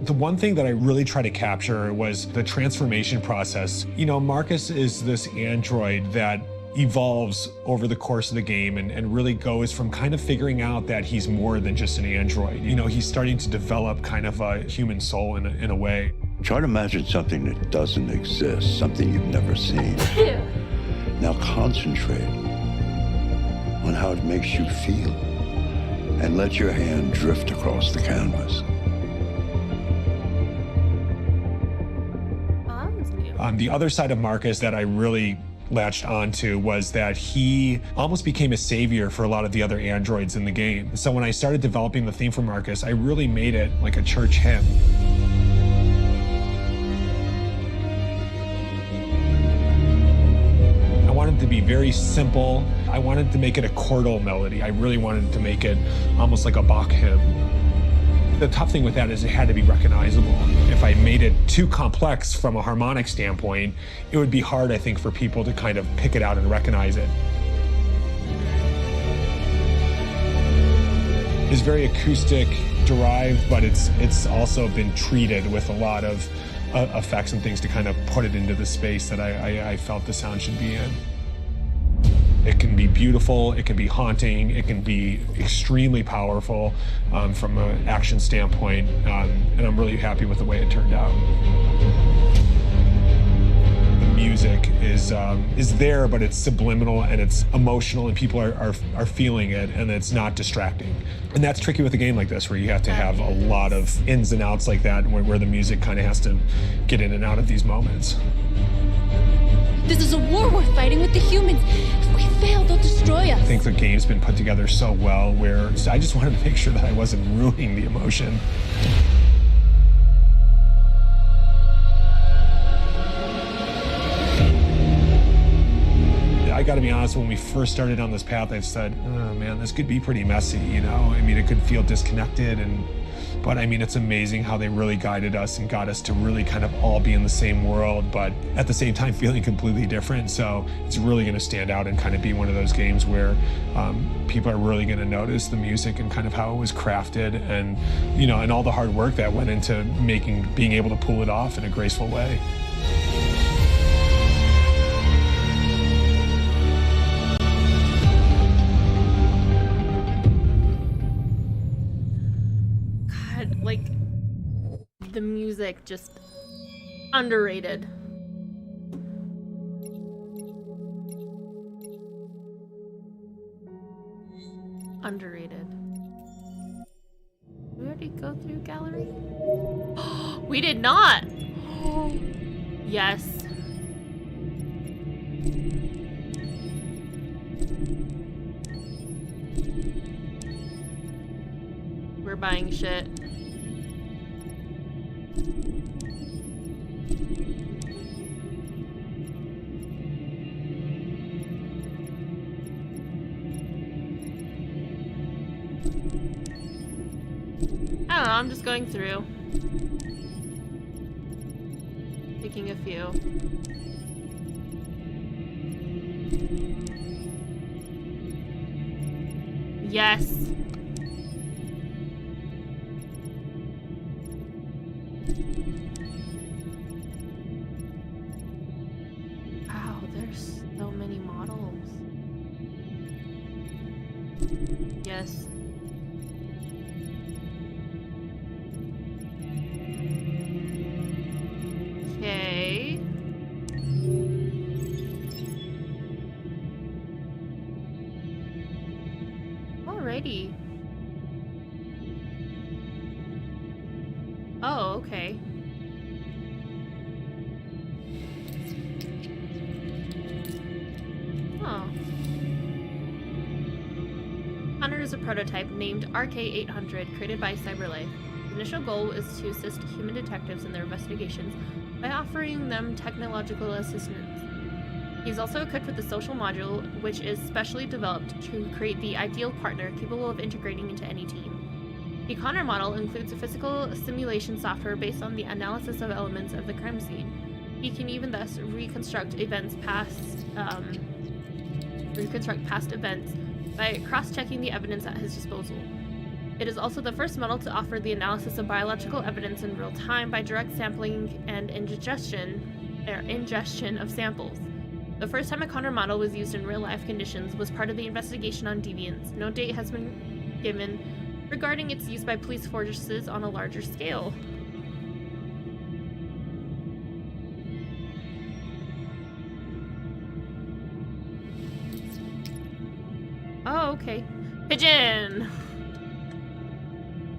The one thing that I really tried to capture was the transformation process. You know, Marcus is this android that evolves over the course of the game and really goes from kind of figuring out that he's more than just an android. You know, he's starting to develop kind of a human soul in a way.
Try to imagine something that doesn't exist, something you've never seen. Now concentrate on how it makes you feel and let your hand drift across the canvas.
The other side of Marcus that I really latched onto was that he almost became a savior for a lot of the other androids in the game. So when I started developing the theme for Marcus, I really made it like a church hymn. I wanted it to be very simple. I wanted to make it a chordal melody. I really wanted to make it almost like a Bach hymn. The tough thing with that is it had to be recognizable. If I made it too complex from a harmonic standpoint, it would be hard, I think, for people to kind of pick it out and recognize it. It's very acoustic derived, but it's also been treated with a lot of effects and things to kind of put it into the space that I felt the sound should be in. It can be beautiful, it can be haunting, it can be extremely powerful from an action standpoint, and I'm really happy with the way it turned out. The music is there, but it's subliminal and it's emotional, and people are feeling it, and it's not distracting. And that's tricky with a game like this, where you have to have a lot of ins and outs like that, where the music kind of has to get in and out of these moments.
This is a war we're fighting with the humans. If we fail, they'll destroy us.
I think the game's been put together so well where I just wanted to make sure that I wasn't ruining the emotion. I gotta be honest, when we first started on this path, I said, oh man, this could be pretty messy, you know? I mean, it could feel disconnected, but I mean, it's amazing how they really guided us and got us to really kind of all be in the same world, but at the same time feeling completely different. So it's really gonna stand out and kind of be one of those games where people are really gonna notice the music and kind of how it was crafted, and, you know, and all the hard work that went into being able to pull it off in a graceful way.
Like, the music just underrated. Underrated. Did we already go through gallery? We did not! Yes. We're buying shit. I don't know, I'm just going through. Picking a few. Yes. Wow, there's so many models. Yes. Okay. Alrighty. Oh, okay. Oh. Connor is a prototype named RK-800, created by CyberLife. The initial goal is to assist human detectives in their investigations by offering them technological assistance. He's also equipped with the social module, which is specially developed to create the ideal partner capable of integrating into any team. The Connor model includes a physical simulation software based on the analysis of elements of the crime scene. He can even thus reconstruct past events by cross-checking the evidence at his disposal. It is also the first model to offer the analysis of biological evidence in real time by direct sampling and ingestion of samples. The first time a Connor model was used in real-life conditions was part of the investigation on deviants. No date has been given regarding its use by police forces on a larger scale. Oh, okay. Pigeon!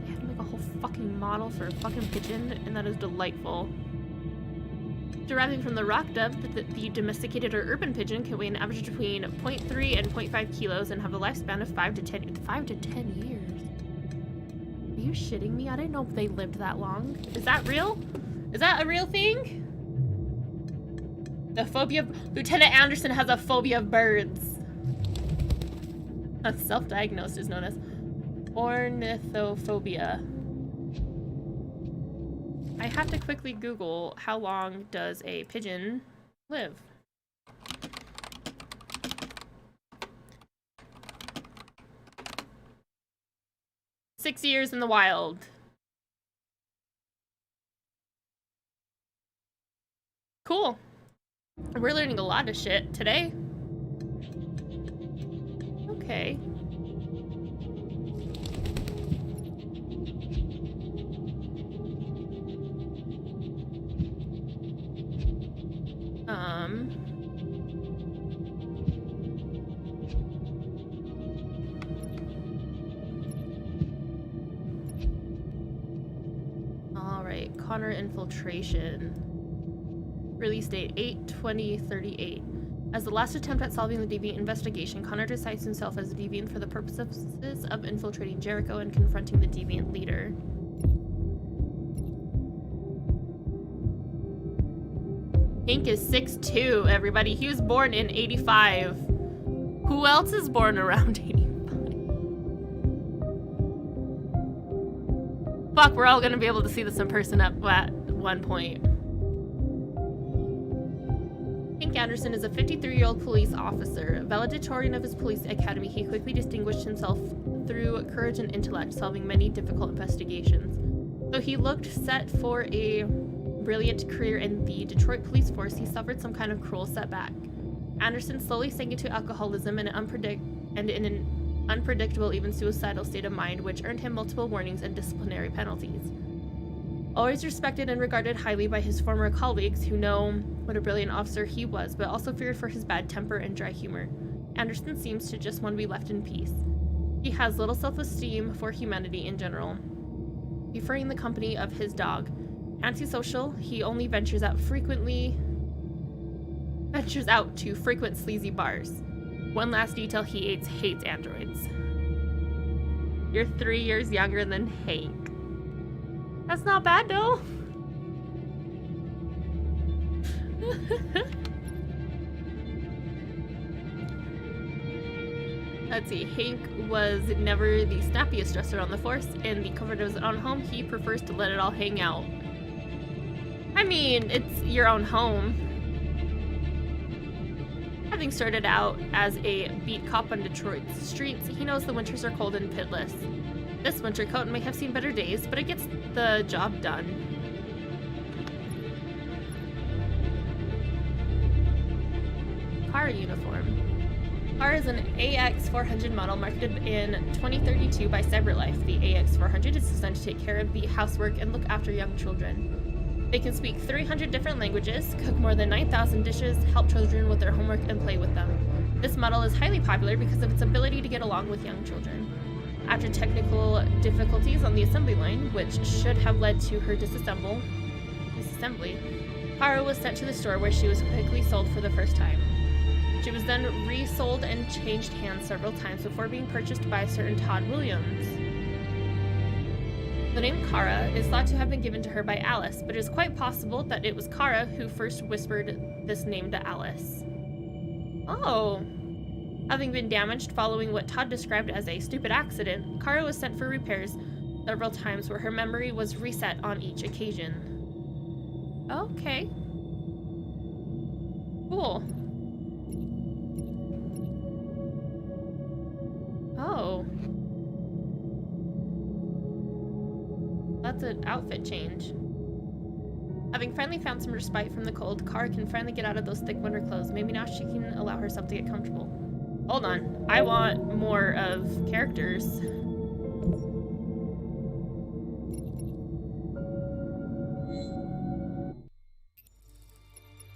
They had to make a whole fucking model for a fucking pigeon, and that is delightful. Deriving from the rock dove, the domesticated or urban pigeon can weigh an average between 0.3 and 0.5 kilos and have a lifespan of 5 to 10 years. Are you shitting me? I didn't know they lived that long. Is that real? Is that a real thing? The phobia of... Lieutenant Anderson has a phobia of birds. That's self-diagnosed, is known as ornithophobia. I have to quickly Google how long does a pigeon live. Six years in the wild. Cool. We're learning a lot of shit today. Okay. All right, Connor infiltration. Release date 8/20/38. As the last attempt at solving the Deviant investigation, Connor decides himself as a Deviant for the purposes of infiltrating Jericho and confronting the Deviant leader. Hank is 6'2", everybody. He was born in 85. Who else is born around 85? Fuck, we're all gonna be able to see this in person at one point. Hank Anderson is a 53-year-old police officer. Valedictorian of his police academy, he quickly distinguished himself through courage and intellect, solving many difficult investigations. Though he looked set for a brilliant career in the Detroit police force, he suffered some kind of cruel setback. Anderson slowly sank into alcoholism and in an unpredictable, even suicidal state of mind, which earned him multiple warnings and disciplinary penalties. Always respected and regarded highly by his former colleagues who know what a brilliant officer he was, but also feared for his bad temper and dry humor, Anderson seems to just want to be left in peace. He has little self-esteem for humanity in general, preferring the company of his dog. Antisocial, he only ventures out to frequent sleazy bars. One last detail, he hates androids. You're 3 years younger than Hank. That's not bad though. Let's see, Hank was never the snappiest dresser on the force. In the comfort of his own home, he prefers to let it all hang out. I mean, it's your own home. Having started out as a beat cop on Detroit's streets, he knows the winters are cold and pitless. This winter coat may have seen better days, but it gets the job done. Car uniform. Car is an AX400 model marketed in 2032 by CyberLife. The AX400 is designed to take care of the housework and look after young children. They can speak 300 different languages, cook more than 9,000 dishes, help children with their homework, and play with them. This model is highly popular because of its ability to get along with young children. After technical difficulties on the assembly line, which should have led to her disassembly, Kara was sent to the store where she was quickly sold for the first time. She was then resold and changed hands several times before being purchased by a certain Todd Williams. The name Kara is thought to have been given to her by Alice, but it is quite possible that it was Kara who first whispered this name to Alice. Oh. Having been damaged following what Todd described as a stupid accident, Kara was sent for repairs several times where her memory was reset on each occasion. Okay. Cool. Oh. the outfit change. Having finally found some respite from the cold, Kara can finally get out of those thick winter clothes. Maybe now she can allow herself to get comfortable. Hold on. I want more of characters.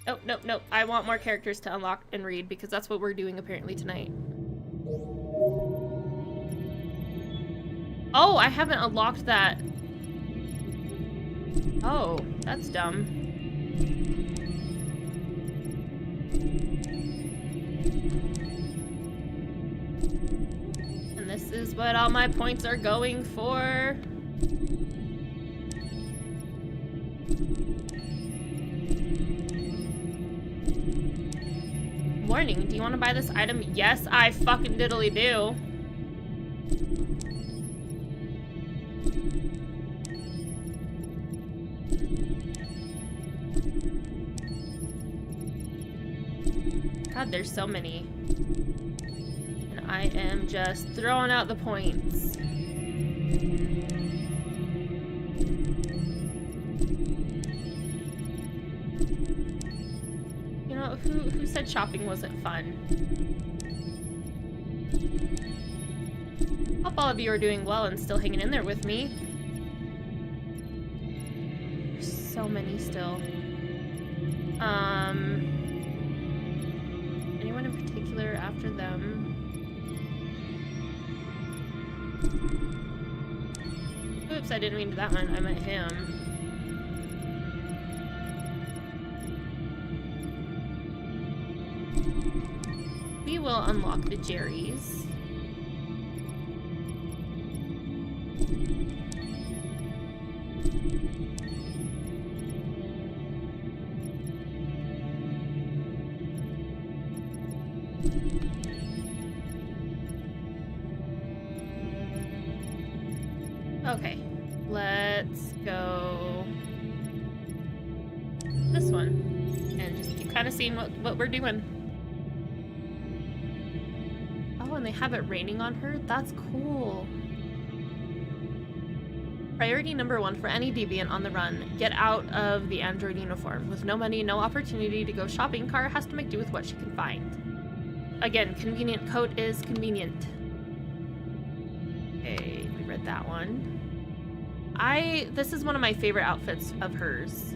Oh, no. I want more characters to unlock and read because that's what we're doing apparently tonight. Oh, I haven't unlocked that. Oh, that's dumb. And this is what all my points are going for. Warning, do you want to buy this item? Yes, I fucking diddly do. God, there's so many. And I am just throwing out the points. You know, who said shopping wasn't fun? Hope all of you are doing well and still hanging in there with me. There's so many still. Anyone in particular after them? Oops, I didn't mean that one. I meant him. We will unlock the Jerrys. Okay, let's go this one and just keep kind of seeing what we're doing. Oh, and they have it raining on her? That's cool. Priority number 1 for any deviant on the run. Get out of the android uniform. With no money, no opportunity to go shopping, Kara has to make do with what she can find. Again, convenient coat is convenient. Okay, we read that one. This is one of my favorite outfits of hers.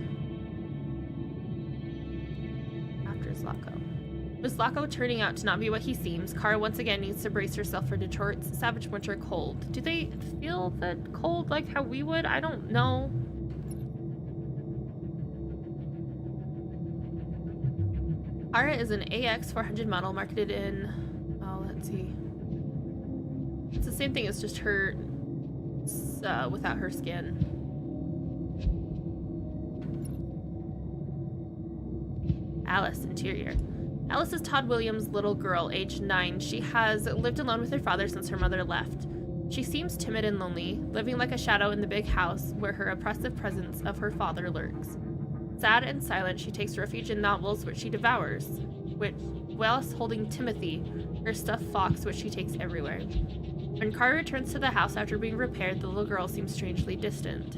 After Zlatko. With Zlatko turning out to not be what he seems, Kara once again needs to brace herself for Detroit's savage winter cold. Do they feel the cold like how we would? I don't know. Kara is an AX400 model marketed in... Oh, let's see. It's the same thing, it's just her... without her skin. Alice, interior. Alice is Todd Williams' little girl, aged 9. She has lived alone with her father since her mother left. She seems timid and lonely, living like a shadow in the big house where her oppressive presence of her father lurks. Sad and silent, she takes refuge in novels which she devours, whilst holding Timothy, her stuffed fox, which she takes everywhere. When Kara returns to the house after being repaired, the little girl seems strangely distant.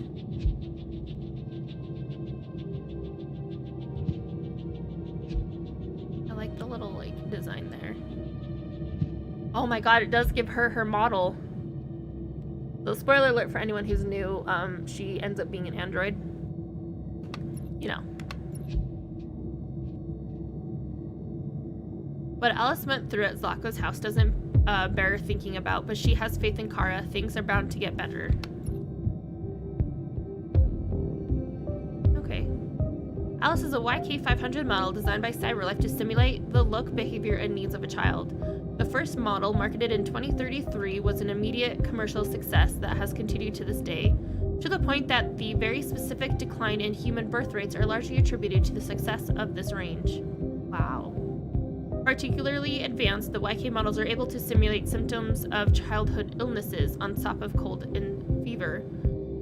I like the little, design there. Oh my god, it does give her her model. So spoiler alert for anyone who's new, she ends up being an android. You know. What Alice went through at Zlatko's house doesn't bear thinking about, but she has faith in Kara. Things are bound to get better. Okay. Alice is a YK500 model designed by CyberLife to simulate the look, behavior, and needs of a child. The first model, marketed in 2033, was an immediate commercial success that has continued to this day, to the point that the very specific decline in human birth rates are largely attributed to the success of this range. Wow. Particularly advanced, the YK models are able to simulate symptoms of childhood illnesses on top of cold and fever,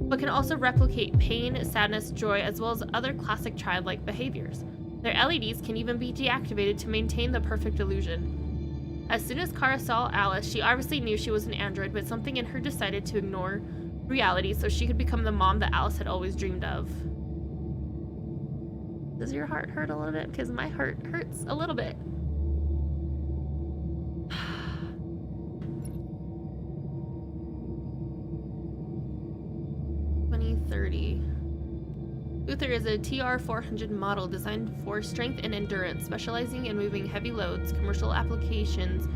but can also replicate pain, sadness, joy, as well as other classic childlike behaviors. Their LEDs can even be deactivated to maintain the perfect illusion. As soon as Kara saw Alice, she obviously knew she was an android, but something in her decided to ignore reality so she could become the mom that Alice had always dreamed of. Does your heart hurt a little bit? Because my heart hurts a little bit. Luther is a TR-400 model designed for strength and endurance, specializing in moving heavy loads. Commercial applications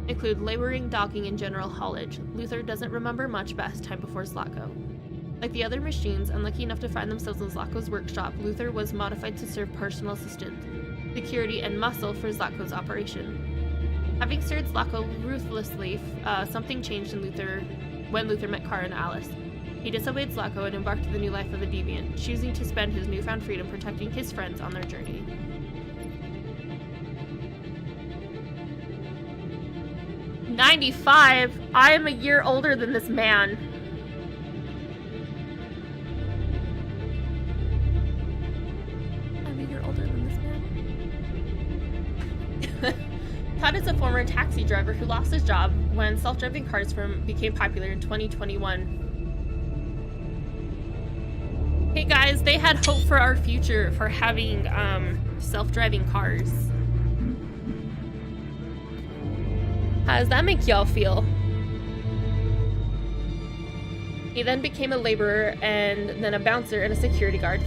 include laboring, docking, and general haulage. Luther doesn't remember much about his time before Zlatko. Like the other machines, unlucky enough to find themselves in Zlatko's workshop, Luther was modified to serve personal assistant, security, and muscle for Zlatko's operation. Having served Zlatko ruthlessly, something changed in Luther when Luther met Kara and Alice. He disobeyed Zlatko and embarked on the new life of a deviant, choosing to spend his newfound freedom protecting his friends on their journey. "95? I am a year older than this man." I'm a year older than this man. Todd is a former taxi driver who lost his job when self-driving cars became popular in 2021. Hey guys, they had hope for our future for having self-driving cars. How does that make y'all feel? He then became a laborer and then a bouncer and a security guard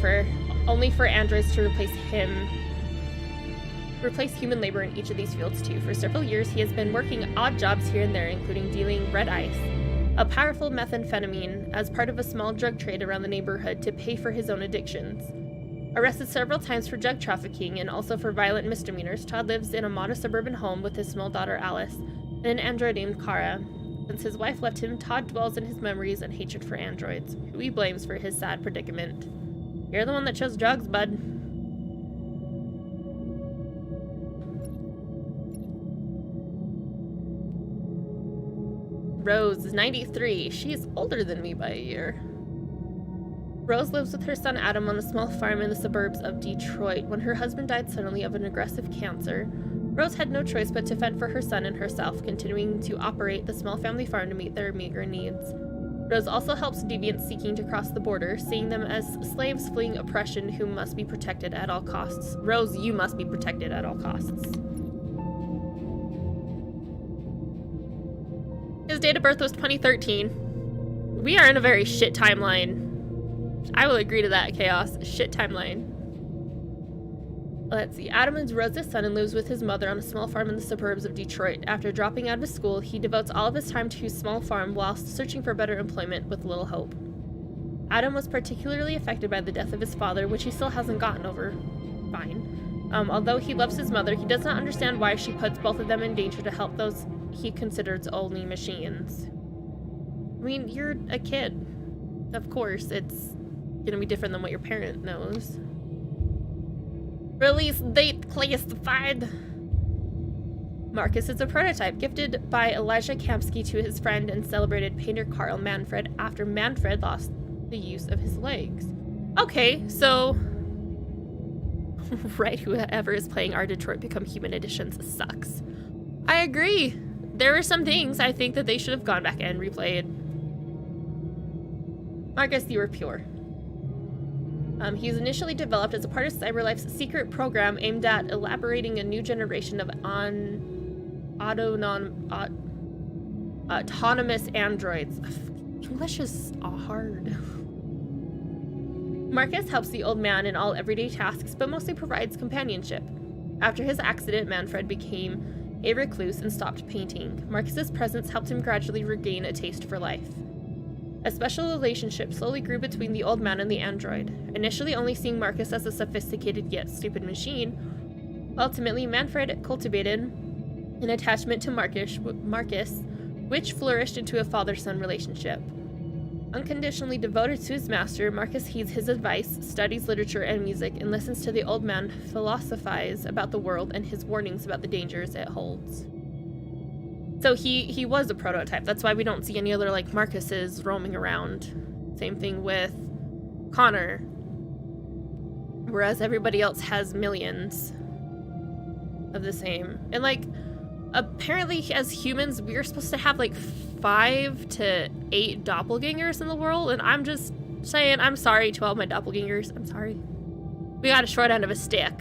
only for androids to replace human labor in each of these fields too. For several years, he has been working odd jobs here and there, including dealing red ice, a powerful methamphetamine, as part of a small drug trade around the neighborhood to pay for his own addictions. Arrested several times for drug trafficking and also for violent misdemeanors, Todd lives in a modest suburban home with his small daughter Alice and an android named Kara. Since his wife left him, Todd dwells in his memories and hatred for androids, who he blames for his sad predicament. You're the one that chose drugs, bud. Rose is 93. She is older than me by a year. Rose lives with her son Adam on a small farm in the suburbs of Detroit. When her husband died suddenly of an aggressive cancer, Rose had no choice but to fend for her son and herself, continuing to operate the small family farm to meet their meager needs. Rose also helps deviants seeking to cross the border, seeing them as slaves fleeing oppression who must be protected at all costs. Rose, you must be protected at all costs. His date of birth was 2013. We are in a very shit timeline. I will agree to that, Chaos. Shit timeline. Let's see. Adam is Rose's son and lives with his mother on a small farm in the suburbs of Detroit. After dropping out of school, he devotes all of his time to his small farm whilst searching for better employment with little hope. Adam was particularly affected by the death of his father, which he still hasn't gotten over. Fine. Although he loves his mother, he does not understand why she puts both of them in danger to help those he considers only machines. I mean, you're a kid. Of course, it's gonna be different than what your parent knows. Release date classified. Marcus is a prototype gifted by Elijah Kamsky to his friend and celebrated painter Carl Manfred after Manfred lost the use of his legs. Okay, so right, whoever is playing our Detroit Become Human editions sucks. I agree. There are some things I think that they should have gone back and replayed. Marcus, you were pure. He's initially developed as a part of CyberLife's secret program aimed at elaborating a new generation of autonomous androids. English is hard. Marcus helps the old man in all everyday tasks, but mostly provides companionship. After his accident, Manfred became a recluse and stopped painting. Marcus's presence helped him gradually regain a taste for life. A special relationship slowly grew between the old man and the android. Initially only seeing Marcus as a sophisticated yet stupid machine, ultimately Manfred cultivated an attachment to Marcus, which flourished into a father-son relationship. Unconditionally devoted to his master, Marcus heeds his advice, studies literature and music, and listens to the old man philosophize about the world and his warnings about the dangers it holds. So he was a prototype. That's why we don't see any other like Marcuses roaming around. Same thing with Connor. Whereas everybody else has millions of the same. And like apparently as humans, we're supposed to have like 5 to 8 doppelgangers in the world, and I'm just saying, I'm sorry to all my doppelgangers. I'm sorry. We got a short end of a stick.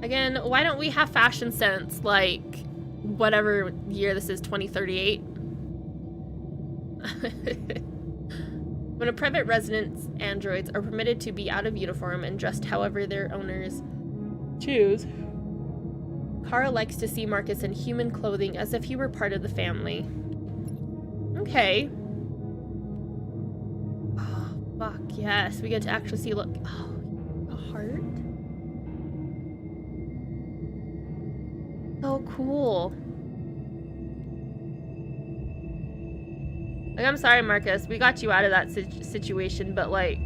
Again, why don't we have fashion sense like whatever year this is, 2038? When a private residence, androids are permitted to be out of uniform and dressed however their owners choose. Kara likes to see Marcus in human clothing as if he were part of the family. Okay. Oh, fuck, yes. We get to actually see, look. Oh, a heart? So cool. Like, I'm sorry, Marcus. We got you out of that situation, but like...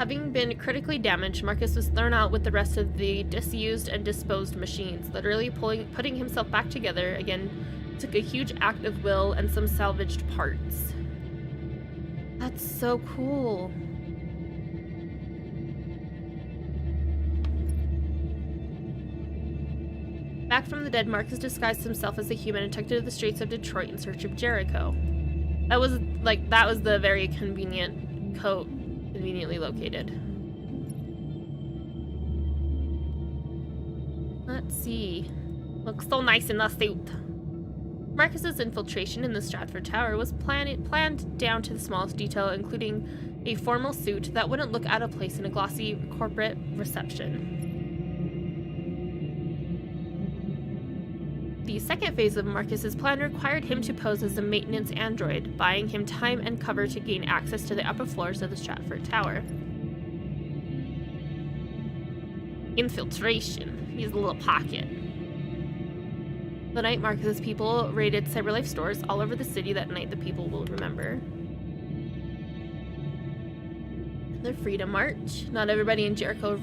Having been critically damaged, Marcus was thrown out with the rest of the disused and disposed machines. Literally putting himself back together again took a huge act of will and some salvaged parts. That's so cool. Back from the dead, Marcus disguised himself as a human and took to the streets of Detroit in search of Jericho. That was the very convenient coat, conveniently located. Let's see. Looks so nice in the suit. Marcus's infiltration in the Stratford Tower was planned down to the smallest detail, including a formal suit that wouldn't look out of place in a glossy corporate reception. The second phase of Marcus's plan required him to pose as a maintenance android, buying him time and cover to gain access to the upper floors of the Stratford Tower. Infiltration. He's a little pocket. The night Marcus's people raided CyberLife stores all over the city, that night the people will remember. The Freedom March. Not everybody in Jericho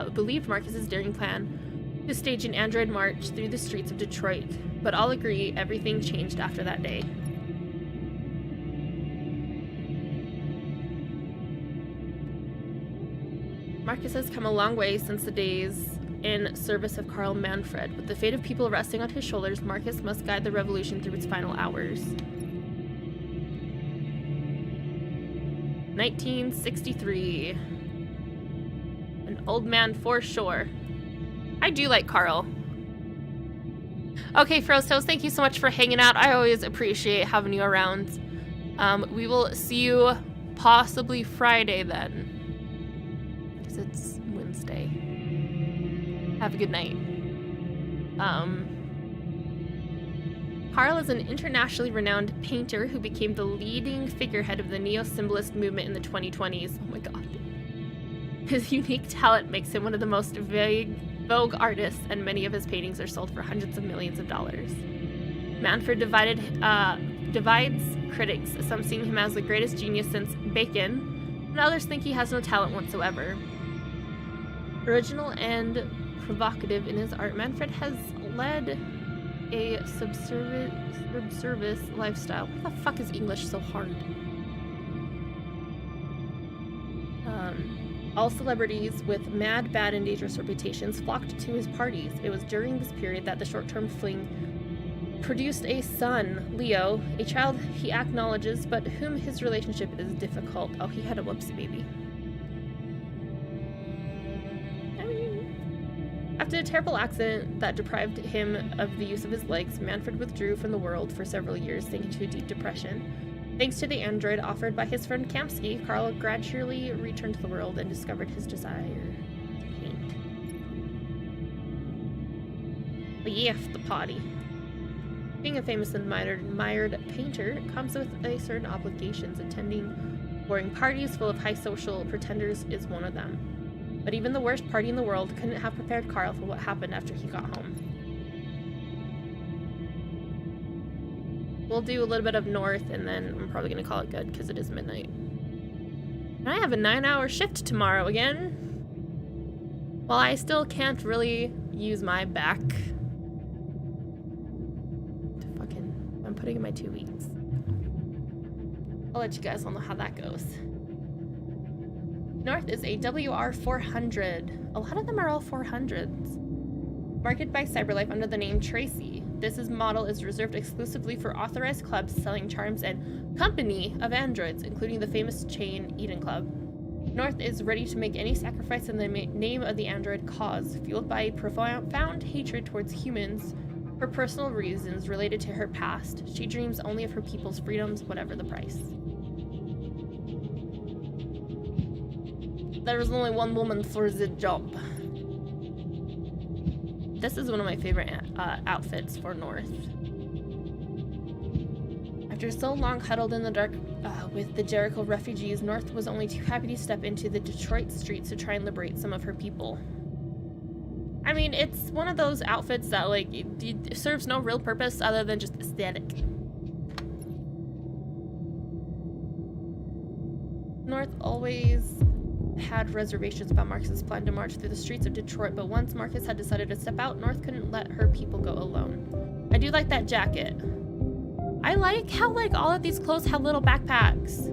believed Marcus's daring plan to stage an android march through the streets of Detroit, but all agree everything changed after that day. Marcus has come a long way since the days in service of Karl Manfred. With the fate of people resting on his shoulders, Marcus must guide the revolution through its final hours. 1963. An old man for sure. I do like Karl. Okay, Frostos, thank you so much for hanging out. I always appreciate having you around. We will see you possibly Friday then, because it's Wednesday. Have a good night. Karl is an internationally renowned painter who became the leading figurehead of the neo-symbolist movement in the 2020s. Oh my god. His unique talent makes him one of the most vogue artists, and many of his paintings are sold for hundreds of millions of dollars. Manfred divides critics, some seeing him as the greatest genius since Bacon, and others think he has no talent whatsoever. Original and provocative in his art, Manfred has led a subservice lifestyle. Why the fuck is English so hard? All celebrities with mad, bad, and dangerous reputations flocked to his parties. It was during this period that the short-term fling produced a son, Leo, a child he acknowledges, but whom his relationship is difficult. Oh, he had a whoopsie baby. After a terrible accident that deprived him of the use of his legs, Manfred withdrew from the world for several years, sinking into a deep depression. Thanks to the android offered by his friend Kamsky, Karl gradually returned to the world and discovered his desire to paint. But yeah, the potty. Being a famous and admired painter comes with a certain obligations. Attending boring parties full of high social pretenders is one of them. But even the worst party in the world couldn't have prepared Karl for what happened after he got home. We'll do a little bit of north, and then I'm probably going to call it good because it is midnight. And I have a 9-hour shift tomorrow again. Well, I still can't really use my back. I'm putting in my 2 weeks. I'll let you guys all know how that goes. North is a WR400. A lot of them are all 400s. Marketed by CyberLife under the name Tracy. This model is reserved exclusively for authorized clubs selling charms and company of androids, including the famous chain Eden Club. North is ready to make any sacrifice in the name of the android cause, fueled by a profound hatred towards humans for personal reasons related to her past. She dreams only of her people's freedoms, whatever the price. There is only one woman for the job. This is one of my favorite outfits for North. After so long huddled in the dark with the Jericho refugees, North was only too happy to step into the Detroit streets to try and liberate some of her people. I mean, it's one of those outfits that, like, it serves no real purpose other than just aesthetic. North always had reservations about Marcus's plan to march through the streets of Detroit, but once Marcus had decided to step out, North couldn't let her people go alone. I do like that jacket. I like how, like, all of these clothes have little backpacks.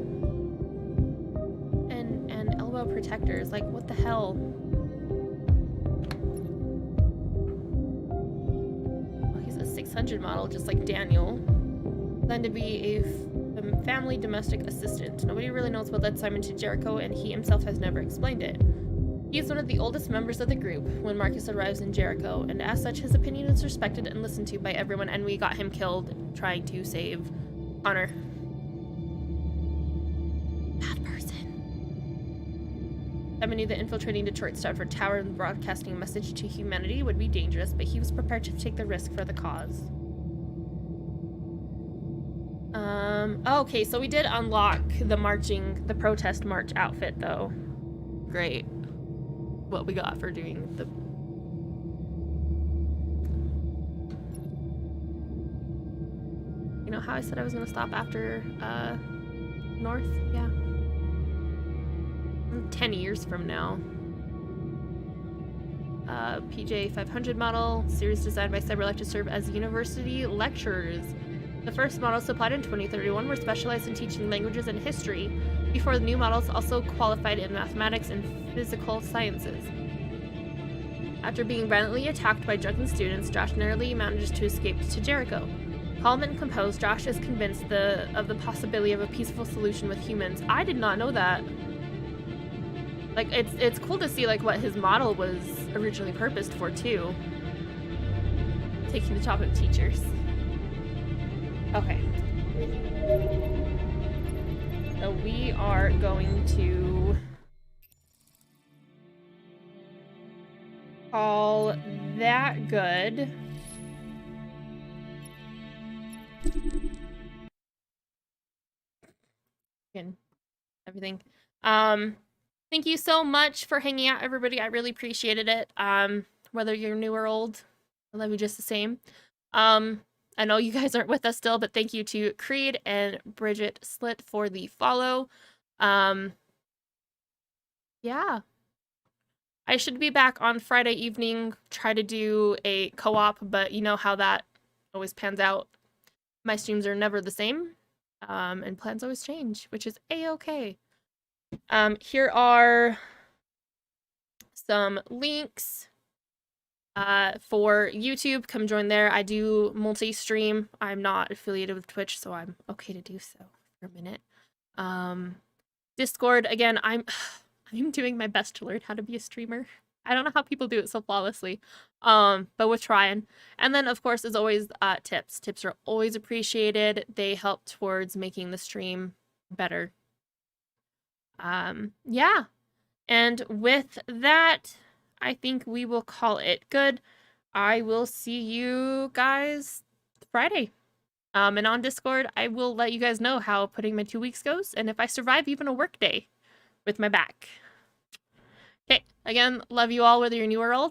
And elbow protectors. Like, what the hell? Oh, he's a 600 model, just like Daniel. Then to be a family domestic assistant. Nobody really knows what led Simon to Jericho, and he himself has never explained it. He is one of the oldest members of the group when Marcus arrives in Jericho, and as such, his opinion is respected and listened to by everyone, and we got him killed trying to save Connor. Bad person. Simon knew that infiltrating Detroit's Stratford Tower and broadcasting a message to humanity would be dangerous, but he was prepared to take the risk for the cause. Okay, so we did unlock the protest march outfit, though. Great. What we got for doing the... You know how I said I was gonna stop after, North? Yeah. 10 years from now. PJ 500 model, series designed by CyberLife to serve as university lecturers. The first models supplied in 2031 were specialized in teaching languages and history, before the new models also qualified in mathematics and physical sciences. After being violently attacked by drunken students, Josh narrowly manages to escape to Jericho. Calm and composed, Josh is convinced of the possibility of a peaceful solution with humans. I did not know that. Like, it's cool to see, like, what his model was originally purposed for, too. Taking the job of teachers. Okay. So we are going to call that good. And everything. Thank you so much for hanging out, everybody. I really appreciated it. Whether you're new or old, I love you just the same. I know you guys aren't with us still, but thank you to Creed and Bridget Slit for the follow. Yeah. I should be back on Friday evening, try to do a co-op, but you know how that always pans out. My streams are never the same, and plans always change, which is a-okay. Here are some links. For YouTube, come join there. I do multi-stream. I'm not affiliated with Twitch, so I'm okay to do so for a minute. Discord, again, I'm doing my best to learn how to be a streamer. I don't know how people do it so flawlessly, but we're trying. And then, of course, as always, tips. Tips are always appreciated. They help towards making the stream better. Yeah. And with that, I think we will call it good. I will see you guys Friday. And on Discord, I will let you guys know how putting my 2 weeks goes and if I survive even a work day with my back. Okay, again, love you all, whether you're new or old.